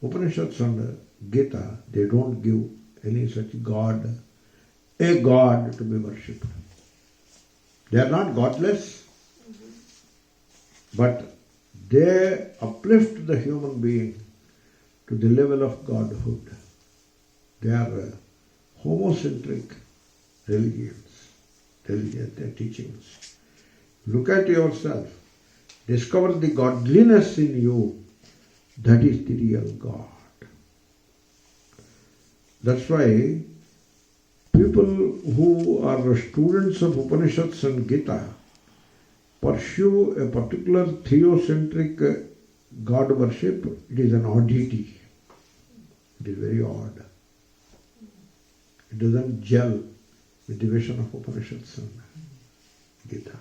Upanishads and Gita, they don't give any such God, a God to be worshipped. They are not godless, but they uplift the human being to the level of godhood. They are homocentric religions, their teachings. Look at yourself. Discover the godliness in you. That is the real God. That's why people who are students of Upanishads and Gita pursue a particular theocentric God worship. It is an oddity. It is very odd. It doesn't gel with the vision of Upanishads and Gita.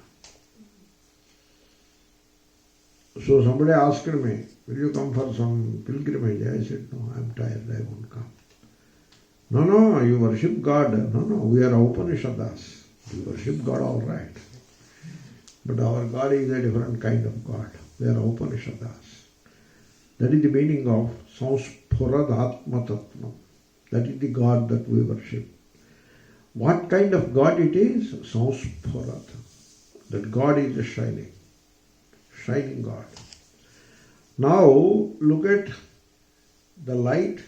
So somebody asked me, will you come for some pilgrimage? I said, no, I am tired, I won't come. No, you worship God. No, we are Upanishadas. We worship God all right. But our God is a different kind of God. We are Upanishadas. That is the meaning of Samsphuratma Tattvam. That is the God that we worship. What kind of God it is? Samsphurat. That God is a shining God. Now look at the light,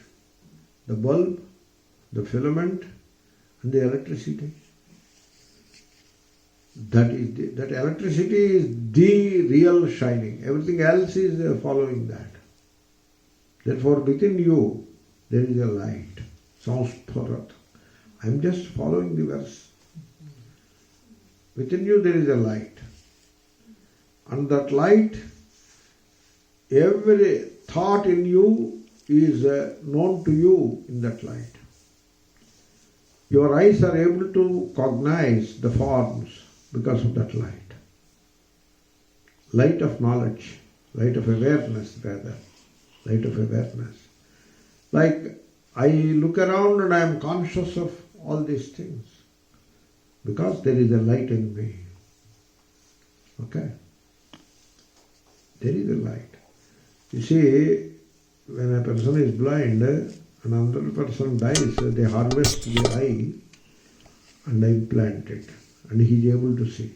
the bulb, the filament and the electricity. That electricity is the real shining. Everything else is following that. Therefore within you there is a light. Samsphurat. I am just following the verse. Within you there is a light. And that light, every thought in you is known to you in that light. Your eyes are able to cognize the forms because of that light. Light of knowledge, light of awareness rather, light of awareness. Like I look around and I am conscious of all these things because there is a light in me. Okay? There is a light. You see, when a person is blind and another person dies, they harvest the eye and implant it, and he is able to see.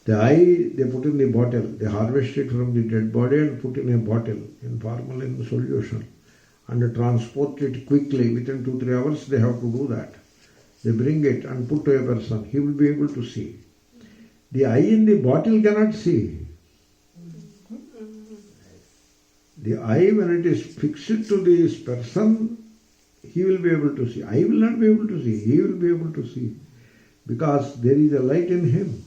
The eye they put in the bottle, they harvest it from the dead body and put in a bottle in formalin solution and transport it quickly. Within 2-3 hours they have to do that. They bring it and put to a person, he will be able to see. The eye in the bottle cannot see. The eye, when it is fixed to this person, he will be able to see. I will not be able to see. He will be able to see. Because there is a light in him.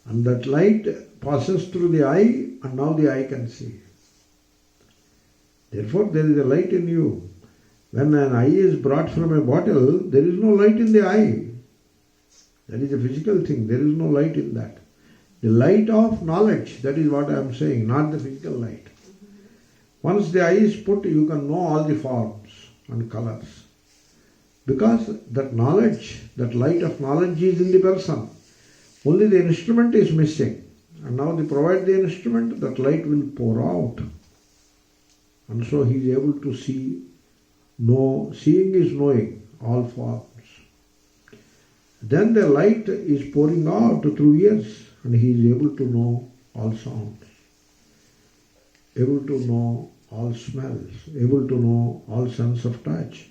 And that light passes through the eye and now the eye can see. Therefore, there is a light in you. When an eye is brought from a bottle, there is no light in the eye. That is a physical thing. There is no light in that. The light of knowledge, that is what I am saying, not the physical light. Once the eye is put, you can know all the forms and colors. Because that knowledge, that light of knowledge is in the person. Only the instrument is missing. And now they provide the instrument, that light will pour out. And so he is able to see, know, seeing is knowing all forms. Then the light is pouring out through ears and he is able to know all sounds, able to know all smells, able to know all sense of touch,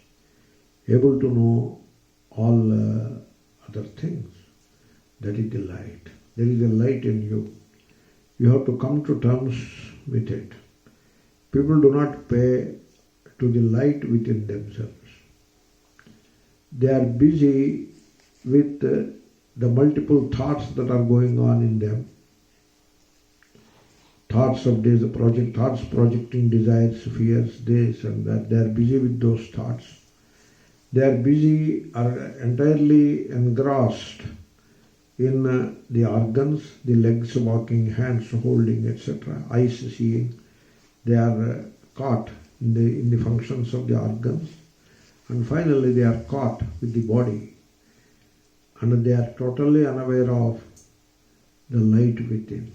able to know all other things. That is the light. There is a light in you. You have to come to terms with it. People do not pay to the light within themselves. They are busy with the multiple thoughts that are going on in them. Thoughts of this project, thoughts projecting desires, fears, this and that. They are busy with those thoughts. They are busy, are entirely engrossed in the organs, the legs walking, hands holding, etc., eyes seeing. They are caught in the functions of the organs, and finally they are caught with the body, and they are totally unaware of the light within.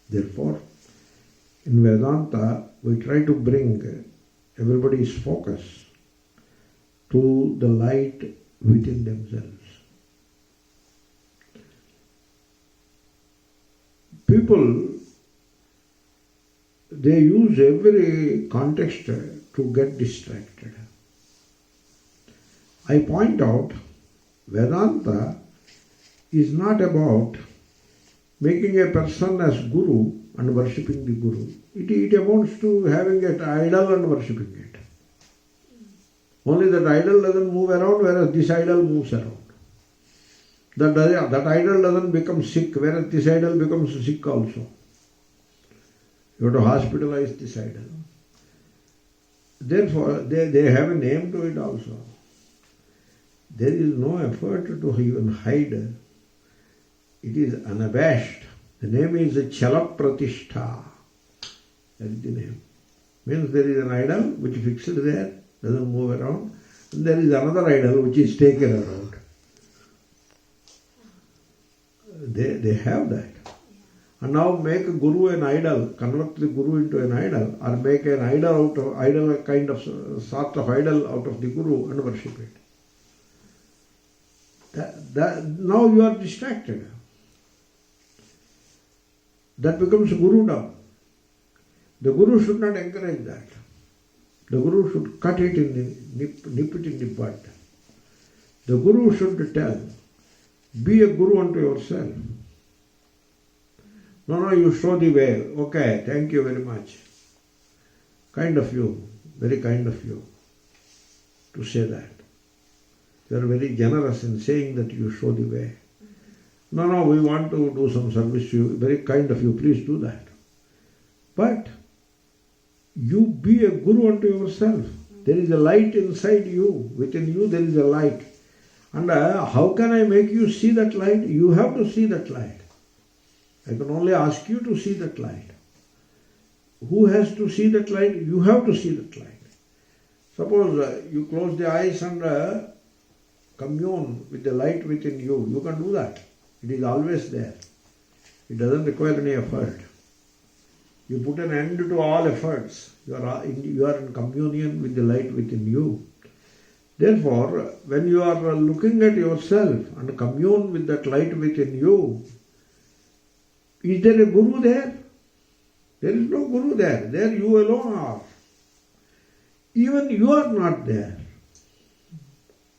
Therefore, in Vedanta, we try to bring everybody's focus to the light within themselves. People, they use every context to get distracted. I point out, Vedanta is not about making a person as guru and worshipping the guru. It amounts to having an idol and worshipping it. Only that idol doesn't move around, whereas this idol moves around. That idol doesn't become sick, whereas this idol becomes sick also. You have to hospitalize this idol. Therefore, they have a name to it also. There is no effort to even hide. It is unabashed. The name is Chala Pratishtha. That is the name. Means there is an idol which is fixed there, doesn't move around, and there is another idol which is taken around. They have that. And now make a guru an idol, convert the guru into an idol, or make an idol out of idol, a kind of sort of idol out of the guru and worship it. Now you are distracted. That becomes gurudom. The guru should not encourage that. The guru should cut it nip it in the bud. The guru should tell, be a guru unto yourself. No, you show the way. Okay, thank you very much. Kind of you, very kind of you to say that. You are very generous in saying that you show the way. No, we want to do some service to you. Very kind of you, please do that. But you be a guru unto yourself. There is a light inside you. Within you there is a light. And how can I make you see that light? You have to see that light. I can only ask you to see that light. Who has to see that light? You have to see that light. Suppose you close the eyes and commune with the light within you. You can do that. It is always there. It doesn't require any effort. You put an end to all efforts. You are in communion with the light within you. Therefore, when you are looking at yourself and commune with that light within you, is there a guru there? There is no guru there. There you alone are. Even you are not there.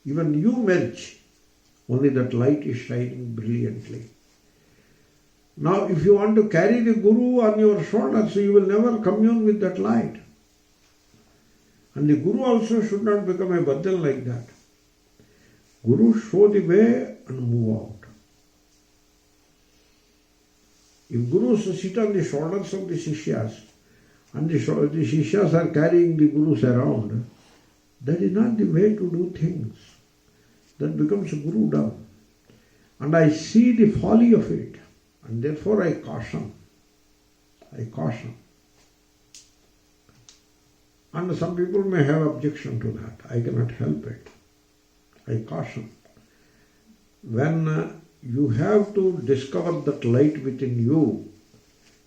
Even you merge. Only that light is shining brilliantly. Now, if you want to carry the guru on your shoulders, you will never commune with that light. And the guru also should not become a Butler like that. Guru show the way and move out. If gurus sit on the shoulders of the sishyas, and the sishyas are carrying the gurus around, that is not the way to do things. That becomes gurudom. And I see the folly of it, and therefore I caution. And some people may have objection to that. I cannot help it. I caution. When you have to discover that light within you,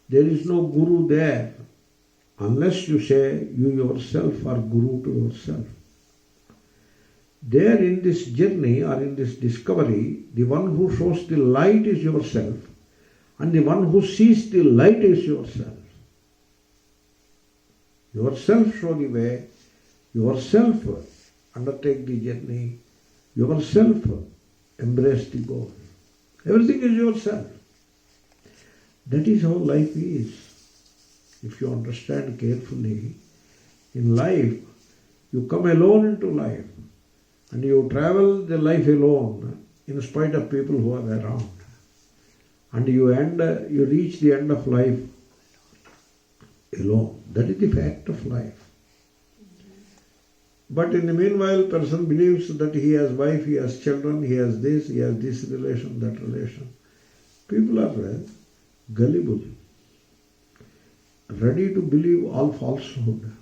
there is no guru there unless you say you yourself are guru to yourself. There in this journey or in this discovery, the one who shows the light is yourself, and the one who sees the light is yourself. Yourself show the way, yourself undertake the journey, yourself embrace the goal. Everything is yourself. That is how life is. If you understand carefully, in life, you come alone into life and you travel the life alone in spite of people who are around. And you reach the end of life alone. That is the fact of life. But in the meanwhile, person believes that he has wife, he has children, he has this relation, that relation. People are gullible, ready to believe all falsehood.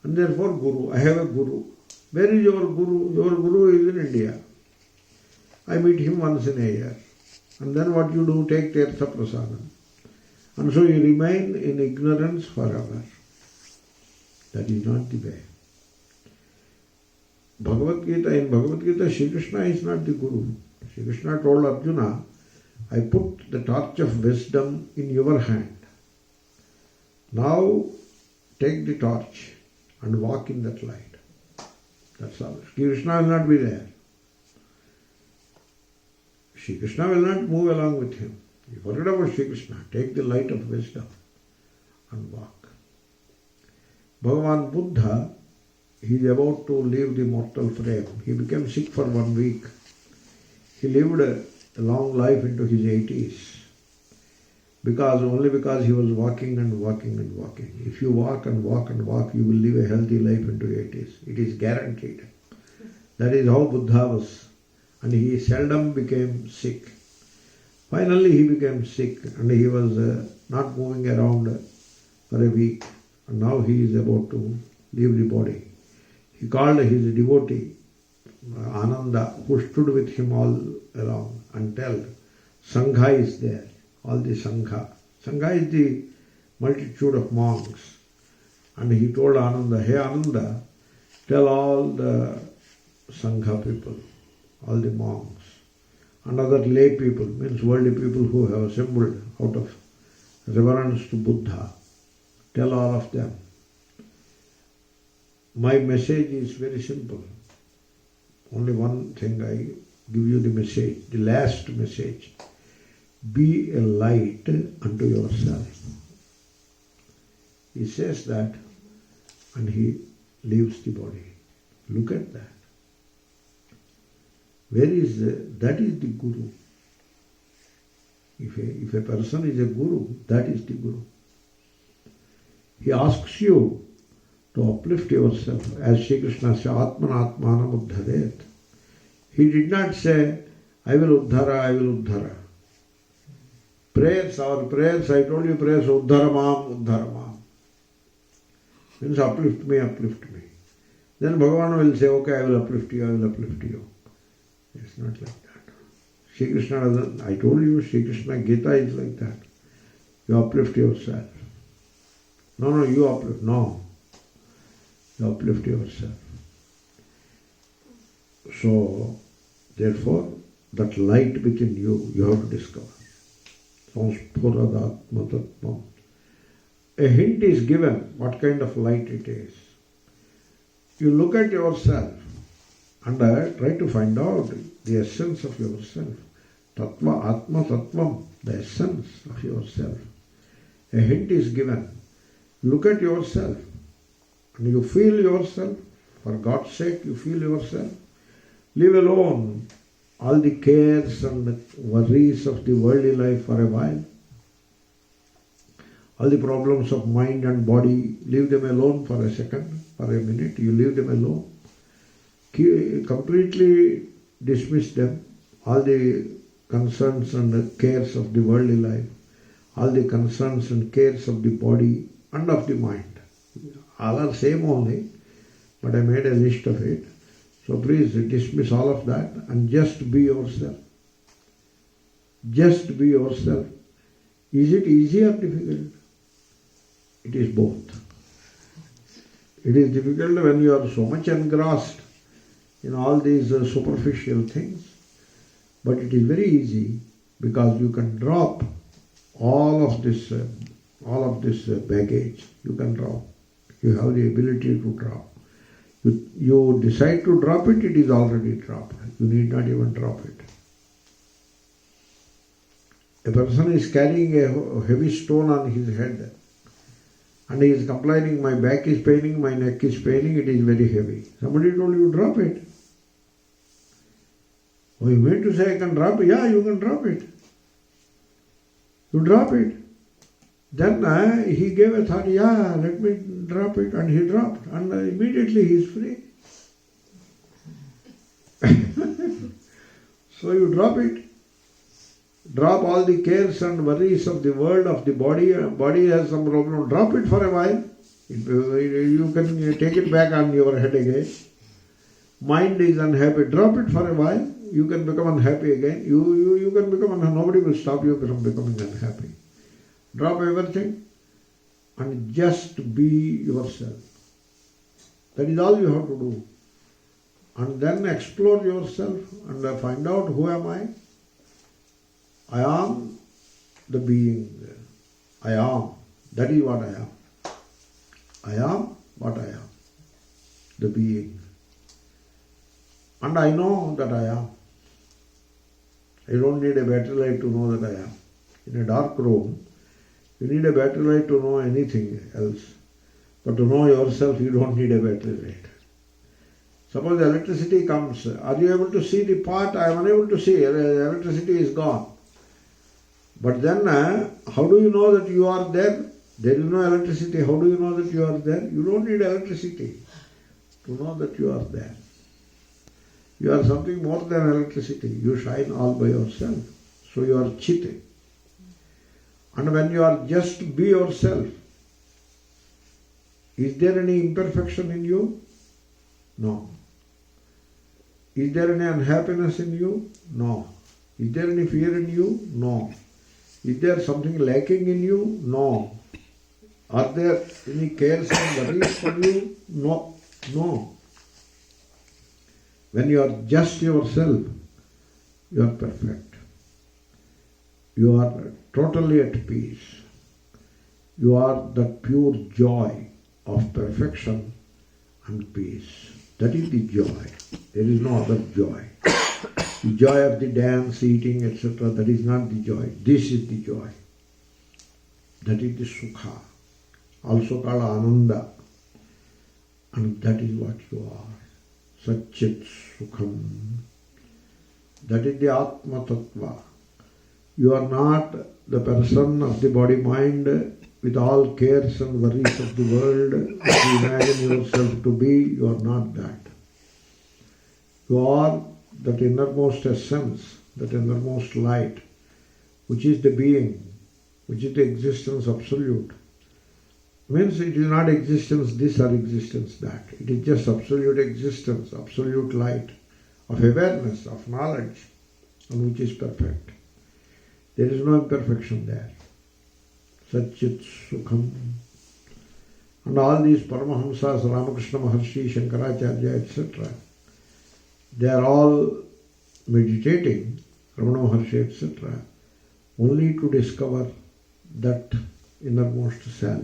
And therefore, Guru, I have a Guru. Where is your Guru? Your Guru is in India. I meet him once in a year. And then what you do? Take Tirtha Prasadam. And so you remain in ignorance forever. That is not the way. In Bhagavad Gita, Shri Krishna is not the Guru. Shri Krishna told Arjuna, I put the torch of wisdom in your hand. Now take the torch and walk in that light. That's all. Shri Krishna will not be there. Shri Krishna will not move along with him. You forget about Shri Krishna. Take the light of wisdom and walk. Bhagavan Buddha, he is about to leave the mortal frame. He became sick for 1 week. He lived a long life into his 80s. Only because he was walking and walking and walking. If you walk and walk and walk, you will live a healthy life into 80s. It is guaranteed. That is how Buddha was. And he seldom became sick. Finally he became sick and he was not moving around for a week. And now he is about to leave the body. He called his devotee, Ananda, who stood with him all along, and told, Sangha is there, all the Sangha. Sangha is the multitude of monks. And he told Ananda, hey Ananda, tell all the Sangha people, all the monks, and other lay people, means worldly people who have assembled out of reverence to Buddha. Tell all of them. My message is very simple. Only one thing I give you the message, the last message. Be a light unto yourself. He says that and he leaves the body. Look at that. That is the Guru. If a person is a Guru, that is the Guru. He asks you to uplift yourself, as Sri Krishna says, Atman Atmanam Uddharet. He did not say, I will Uddhara. Our prayers, I told you prayers, Uddharamam. Means uplift me. Then Bhagavan will say, okay, I will uplift you. It's not like that. Sri Krishna doesn't, I told you, Sri Krishna Gita is like that. You uplift yourself. No, you uplift. No. You uplift yourself. So, therefore, that light within you, you have to discover. A hint is given what kind of light it is. You look at yourself and try to find out the essence of yourself. Tattva, Atma, Tattvam, the essence of yourself. A hint is given. Look at yourself and you feel yourself. For God's sake, you feel yourself. Leave alone all the cares and worries of the worldly life for a while. All the problems of mind and body, leave them alone for a second, for a minute. You leave them alone. Completely dismiss them. All the concerns and cares of the worldly life, all the concerns and cares of the body and of the mind. All are same only, but I made a list of it. So please dismiss all of that and just be yourself. Just be yourself. Is it easy or difficult? It is both. It is difficult when you are so much engrossed in all these superficial things, but it is very easy because you can drop all of this baggage. You can drop. You have the ability to drop. You decide to drop it, it is already dropped. You need not even drop it. A person is carrying a heavy stone on his head and he is complaining, my back is paining, my neck is paining, it is very heavy. Somebody told you, drop it. Oh, you meant to say I can drop it? Yeah, you can drop it. You drop it. Then he gave a thought, yeah, let me drop it, and he dropped, and immediately he is free. So you drop it. Drop all the cares and worries of the world, of the body. Body has some problem. Drop it for a while. You can take it back on your head again. Mind is unhappy. Drop it for a while. You can become unhappy again. You can become unhappy. Nobody will stop you from becoming unhappy. Drop everything and just be yourself. That is all you have to do. And then explore yourself and find out, who am I? I am the being. I am. That is what I am. I am what I am. The being. And I know that I am. I don't need a battery light to know that I am. In a dark room, you need a battery light to know anything else. But to know yourself, you don't need a battery light. Suppose electricity comes. Are you able to see the pot? I am unable to see. Electricity is gone. But then, how do you know that you are there? There is no electricity. How do you know that you are there? You don't need electricity to know that you are there. You are something more than electricity. You shine all by yourself. So you are Chit. And when you are just be yourself, is there any imperfection in you? No. Is there any unhappiness in you? No. Is there any fear in you? No. Is there something lacking in you? No. Are there any cares and worries for you? No. No. When you are just yourself, you are perfect. You are totally at peace. You are the pure joy of perfection and peace. That is the joy. There is no other joy. The joy of the dance, eating, etc., that is not the joy. This is the joy. That is the sukha, also called ananda. And that is what you are. Satchit sukham. That is the Atma Tattva. You are not the person of the body-mind with all cares and worries of the world. If you imagine yourself to be, you are not that. You are that innermost essence, that innermost light, which is the being, which is the existence absolute. Means it is not existence this or existence that. It is just absolute existence, absolute light of awareness, of knowledge, and which is perfect. There is no imperfection there. Satchit Sukham. And all these Paramahamsas, Ramakrishna Maharshi, Shankaracharya, etc., they are all meditating, Ramana Maharshi, etc., only to discover that innermost self.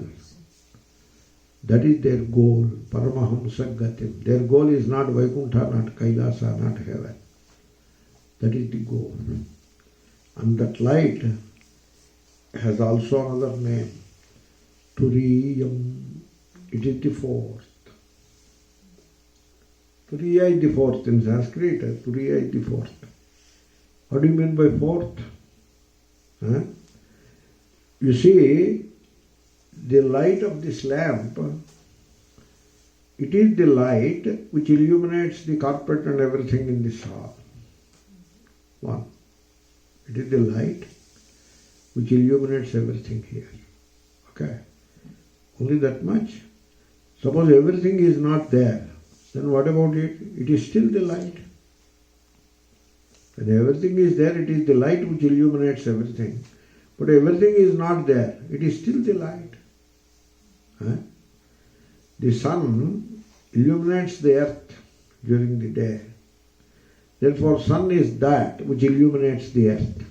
That is their goal, Paramahamsa Gatim. Their goal is not Vaikuntha, not Kailasa, not heaven. That is the goal. And that light has also another name, Turiyam. It is the fourth. Turiya is the fourth in Sanskrit. Turiya is the fourth. What do you mean by fourth? Huh? You see, the light of this lamp, it is the light which illuminates the carpet and everything in this hall. One. It is the light which illuminates everything here. Okay? Only that much. Suppose everything is not there, then what about it? It is still the light. When everything is there, it is the light which illuminates everything. But everything is not there, it is still the light. Huh? The sun illuminates the earth during the day. Therefore, sun is that which illuminates the earth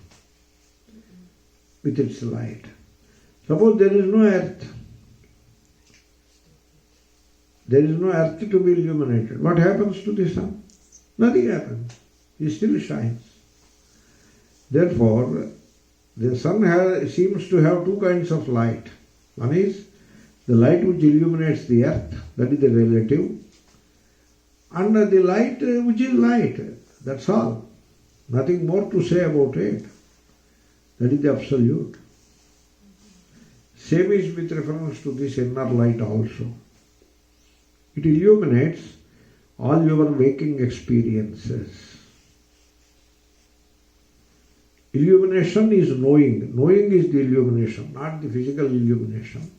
with its light. Suppose there is no earth, There is no earth to be illuminated. What happens to the sun? Nothing happens. He still shines. Therefore, the sun seems to have two kinds of light. One is the light which illuminates the earth, that is the relative, and the light which is light. That's all. Nothing more to say about it. That is the absolute. Same is with reference to this inner light also. It illuminates all your waking experiences. Illumination is knowing. Knowing is the illumination, not the physical illumination.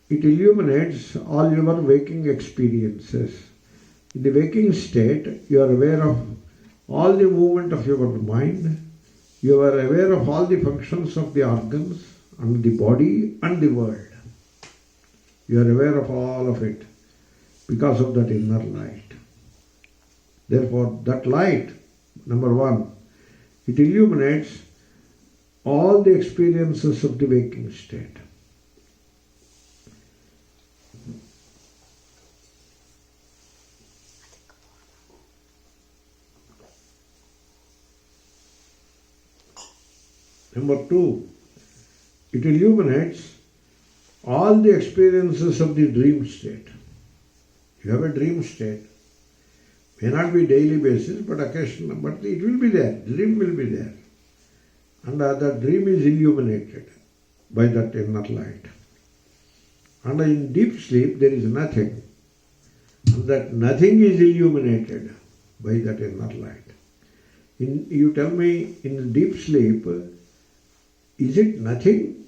It illuminates all your waking experiences. In the waking state, you are aware of all the movement of your mind. You are aware of all the functions of the organs and the body and the world. You are aware of all of it because of that inner light. Therefore, that light, number one, it illuminates all the experiences of the waking state. Number two, it illuminates all the experiences of the dream state. You have a dream state. May not be daily basis, but occasional, but it will be there. Dream will be there. And that dream is illuminated by that inner light. And in deep sleep there is nothing. And that nothing is illuminated by that inner light. You tell me, in deep sleep, is it nothing?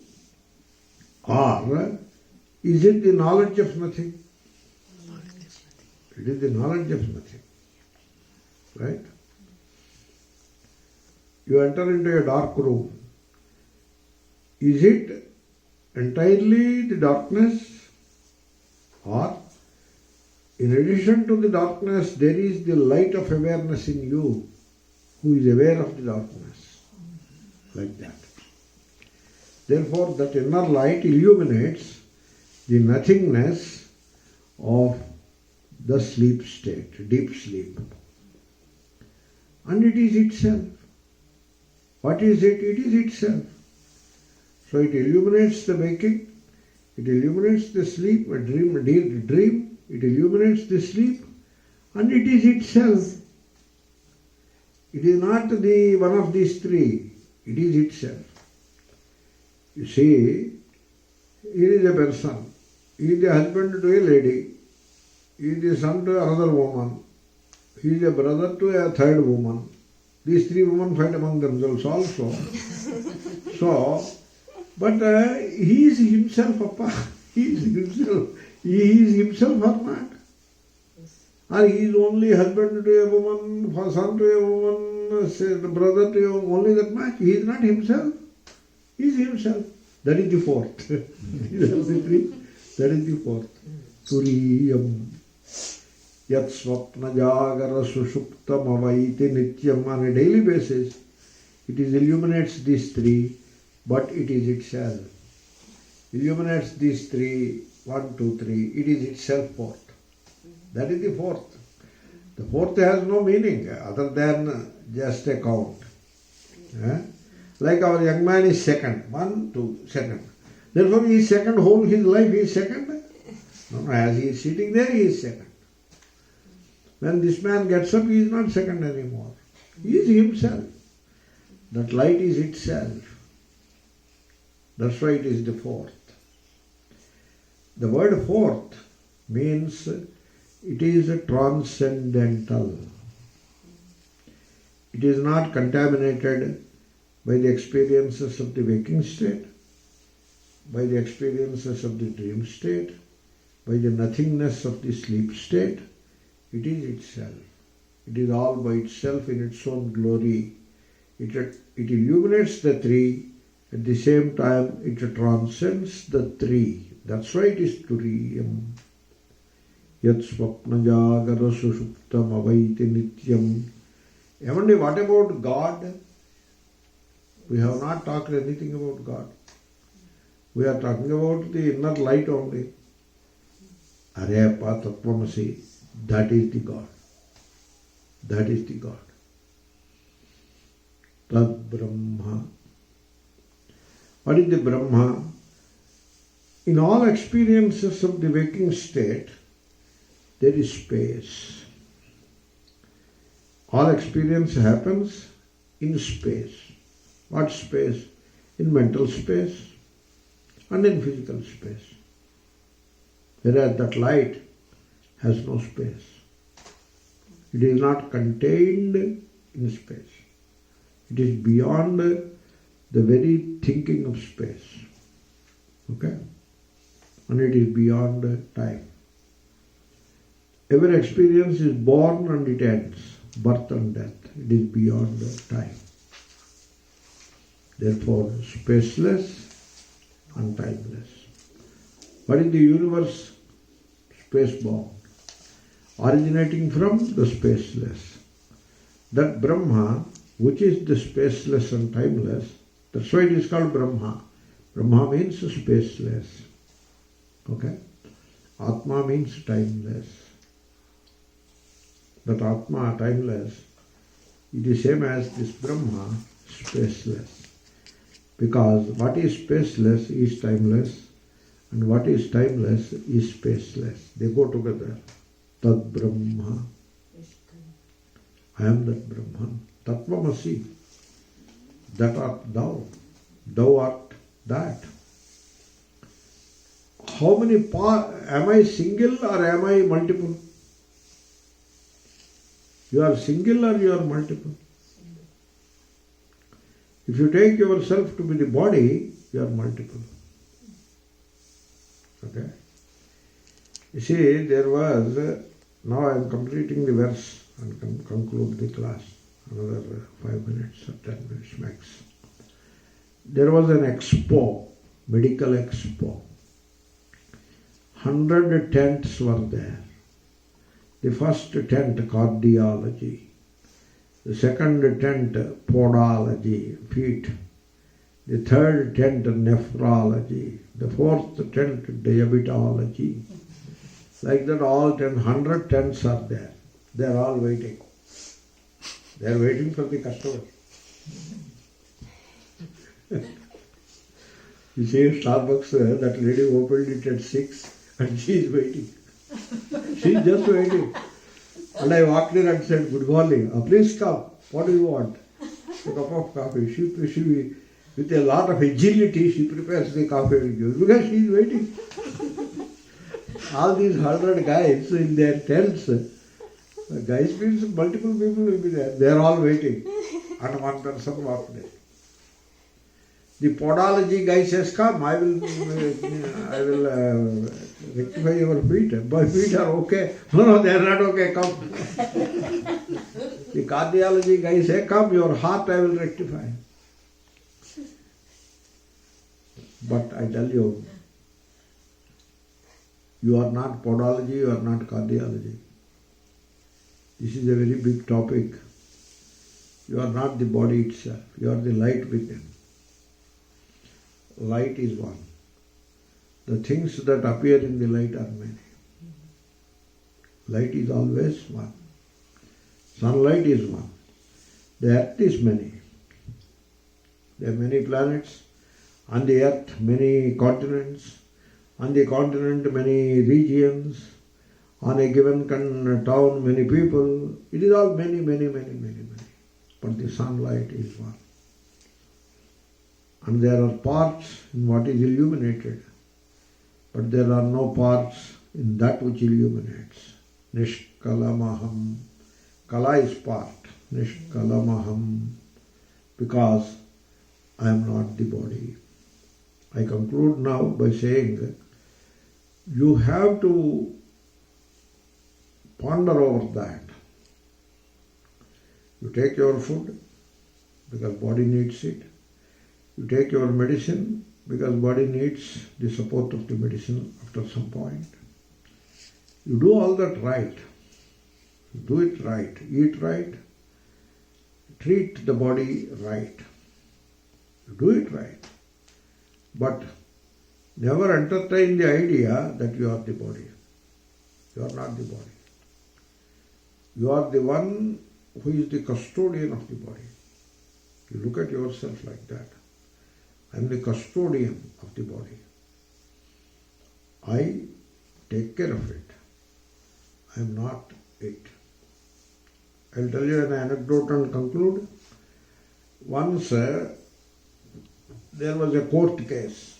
Or is it the knowledge of nothing? It is the knowledge of nothing. Right? You enter into a dark room. Is it entirely the darkness? Or in addition to the darkness, there is the light of awareness in you who is aware of the darkness. Like that. Therefore, that inner light illuminates the nothingness of the sleep state, deep sleep. And it is itself. What is it? It is itself. So it illuminates the waking, it illuminates the sleep, a dream, it illuminates the sleep, and it is itself. It is not the one of these three, it is itself. You see, here is a person, he is the husband to a lady, he is the son to another woman, he is a brother to a third woman. These three women fight among themselves also. But he is himself, Papa. He is himself. He is himself or not? Or he is only husband to a woman, son to a woman, brother to a woman, only that much. He is not himself. He is himself. That is the fourth. These are the three. That is the fourth. Turiyam. Yat swapna jagara sushuptam avaiti nityam. On a daily basis, it illuminates these three, but it is itself. Illuminates these three, 1, 2, 3, it is itself fourth. That is the fourth. The fourth has no meaning other than just a count. Like our young man is second, 1, 2, second. Therefore he is second, whole his life he is second. No, as he is sitting there, he is second. When this man gets up, he is not second anymore. He is himself. That light is itself. That's why it is the fourth. The word fourth means it is transcendental. It is not contaminated by the experiences of the waking state, by the experiences of the dream state, by the nothingness of the sleep state. It is itself. It is all by itself in its own glory. It illuminates the three. At the same time, it transcends the three. That's why it is Turiyam. Yat swapna jagara sushuptam avaiti nityam. Even what about God? We have not talked anything about God. We are talking about the inner light only. Areyappa Tattvamasi, that is the God. That is the God. Tad Brahma. What is the Brahma? In all experiences of the waking state, there is space. All experience happens in space. What space? In mental space and in physical space. Whereas that light has no space. It is not contained in space. It is beyond the very thinking of space. Okay? And it is beyond time. Every experience is born and it ends. Birth and death. It is beyond time. Therefore, spaceless and timeless. What is the universe? Space-bound. Originating from the spaceless. That Brahma, which is the spaceless and timeless, that's why it is called Brahma. Brahma means spaceless. Okay? Atma means timeless. That Atma, timeless, it is same as this Brahma, spaceless. Because what is spaceless is timeless, and what is timeless is spaceless. They go together. Tad Brahma. I am that Brahman. Tattvamasi. That art thou. Thou art that. How many parts? Am I single or am I multiple? You are single or you are multiple? If you take yourself to be the body, you are multiple. Okay? You see, there was, now I am completing the verse and can conclude the class. Another 5 minutes or 10 minutes max. There was an expo, medical expo. 100 tents were there. The first tent, cardiology. The second tent, podology, feet. The third tent, nephrology. The fourth tent, diabetology. Like that, all 100 tents are there. They are all waiting. They are waiting for the customer. You see, Starbucks, that lady opened it at 6 and she is waiting. She is just waiting. And I walked in and said, good morning. Please come. What do you want? A cup of coffee. She with a lot of agility, she prepares the coffee and gives because she is waiting. All these 100 guys in their tents, guys means multiple people will be there. They are all waiting. And one person walked in. The podology guy says, come, I will rectify your feet. My feet are okay. No, they are not okay, come. The cardiology guy says, come, your heart I will rectify. But I tell you, you are not podology, you are not cardiology. This is a very big topic. You are not the body itself. You are the light within. Light is one. The things that appear in the light are many. Light is always one. Sunlight is one. The earth is many. There are many planets. On the earth, many continents. On the continent, many regions. On a given town, many people. It is all many. But the sunlight is one. And there are parts in what is illuminated, but there are no parts in that which illuminates. Nishkalamaham. Kala is part. Nishkalamaham. Because I am not the body. I conclude now by saying you have to ponder over that. You take your food because body needs it. You take your medicine because body needs the support of the medicine after some point. You do all that right. You do it right. Eat right. Treat the body right. You do it right. But never entertain the idea that you are the body. You are not the body. You are the one who is the custodian of the body. You look at yourself like that. I am the custodian of the body. I take care of it. I am not it. I will tell you an anecdote and conclude. Once there was a court case.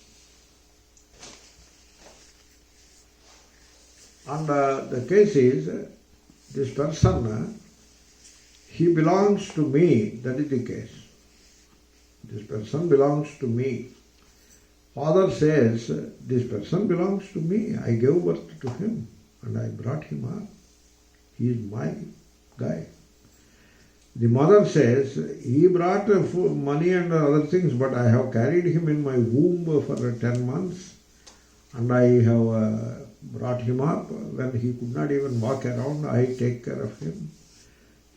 And the case is, this person, he belongs to me. That is the case. This person belongs to me. Father says, this person belongs to me. I gave birth to him and I brought him up. He is my guy. The mother says, he brought money and other things, but I have carried him in my womb for 10 months and I have brought him up. When he could not even walk around, I take care of him.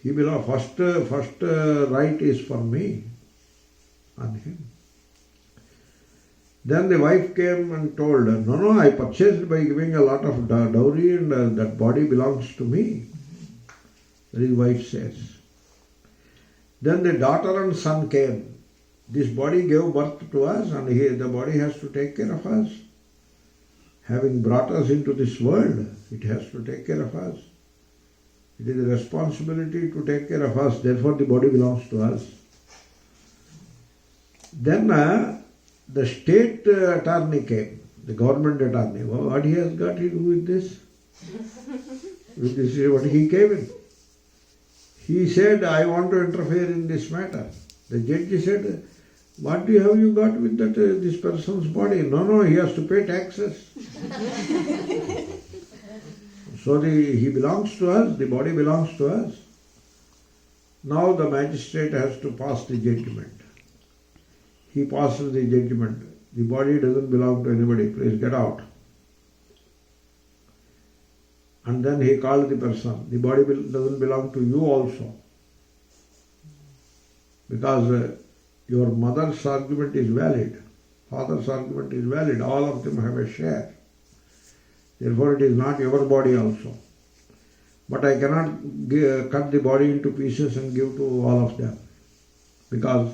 He belongs, first right is for me and him. Then the wife came and told her, no, I purchased by giving a lot of dowry and that body belongs to me. His wife says. Then the daughter and son came. This body gave birth to us and the body has to take care of us. Having brought us into this world, it has to take care of us. It is a responsibility to take care of us. Therefore, the body belongs to us. Then the state attorney came, the government attorney. Well, what he has got to do with this? This is what he came in. He said, I want to interfere in this matter. The judge said, what have you got with that this person's body? No, he has to pay taxes. So he belongs to us, the body belongs to us. Now the magistrate has to pass the judgment. He passes the judgment. The body doesn't belong to anybody, please get out. And then he called the person, the body doesn't belong to you also. Because your mother's argument is valid, father's argument is valid, all of them have a share. Therefore it is not your body also. But I cannot cut the body into pieces and give to all of them. Because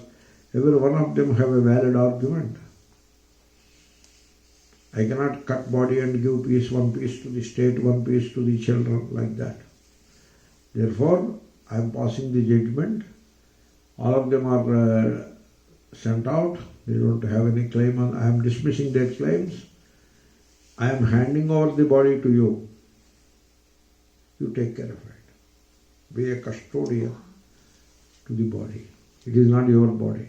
every one of them have a valid argument. I cannot cut body and give one piece to the state, one piece to the children, like that. Therefore, I am passing the judgment. All of them are sent out. They don't have any claim on. I am dismissing their claims. I am handing over the body to you. You take care of it. Be a custodian to the body. It is not your body.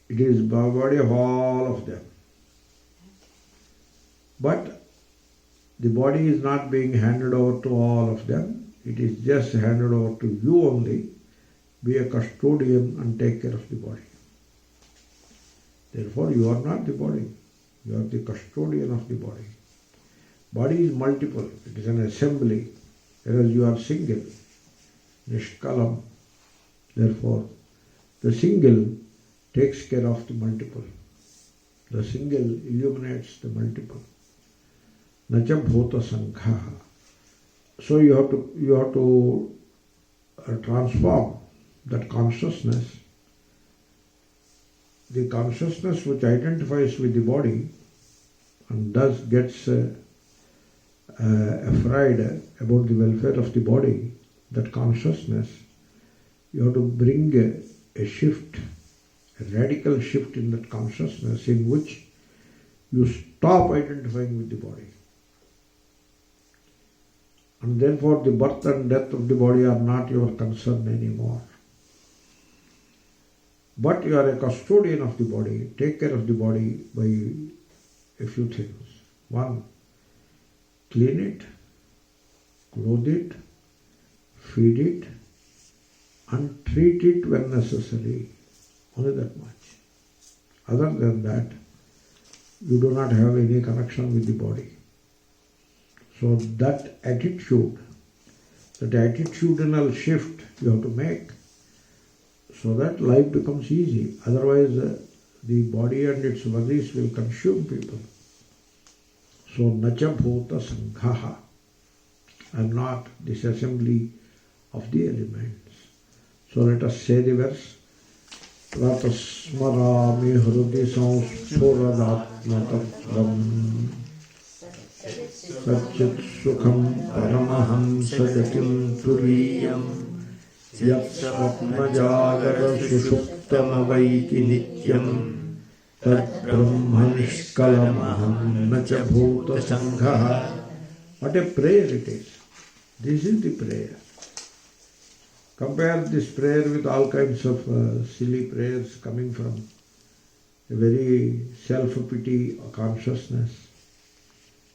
It is the body of all of them. But the body is not being handed over to all of them. It is just handed over to you only. Be a custodian and take care of the body. Therefore, you are not the body. You are the custodian of the body. Body is multiple. It is an assembly. Whereas you are single. Nishkalam. Therefore, the single takes care of the multiple. The single illuminates the multiple. Nacha bhota sankhaha. So you have to transform that consciousness. The consciousness which identifies with the body and thus gets afraid about the welfare of the body, that consciousness, you have to bring a shift, a radical shift in that consciousness in which you stop identifying with the body. And therefore the birth and death of the body are not your concern anymore. But you are a custodian of the body. Take care of the body by a few things. One, clean it, clothe it, feed it, and treat it when necessary. Only that much. Other than that, you do not have any connection with the body. So that attitudinal shift you have to make so that life becomes easy. Otherwise, the body and its worries will consume people. So nacha bhuta sanghaha. I am not this assembly of the elements. So let us say the verse. Praatassmarana hrudi samsphuratma tattvam Satchit sukham paramahamsa gatim turiyam Yat swapnajagara sushuptamavaiti nityam Tad brahmanishkalamaham nacha bhuta sanghaha. What a prayer it is. This is the prayer. Compare this prayer with all kinds of silly prayers coming from a very self-pity consciousness.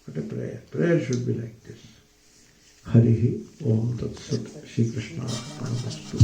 What a prayer. Prayer should be like this. Harihi Om Tat Sat. Shri Krishna Arpanamastu.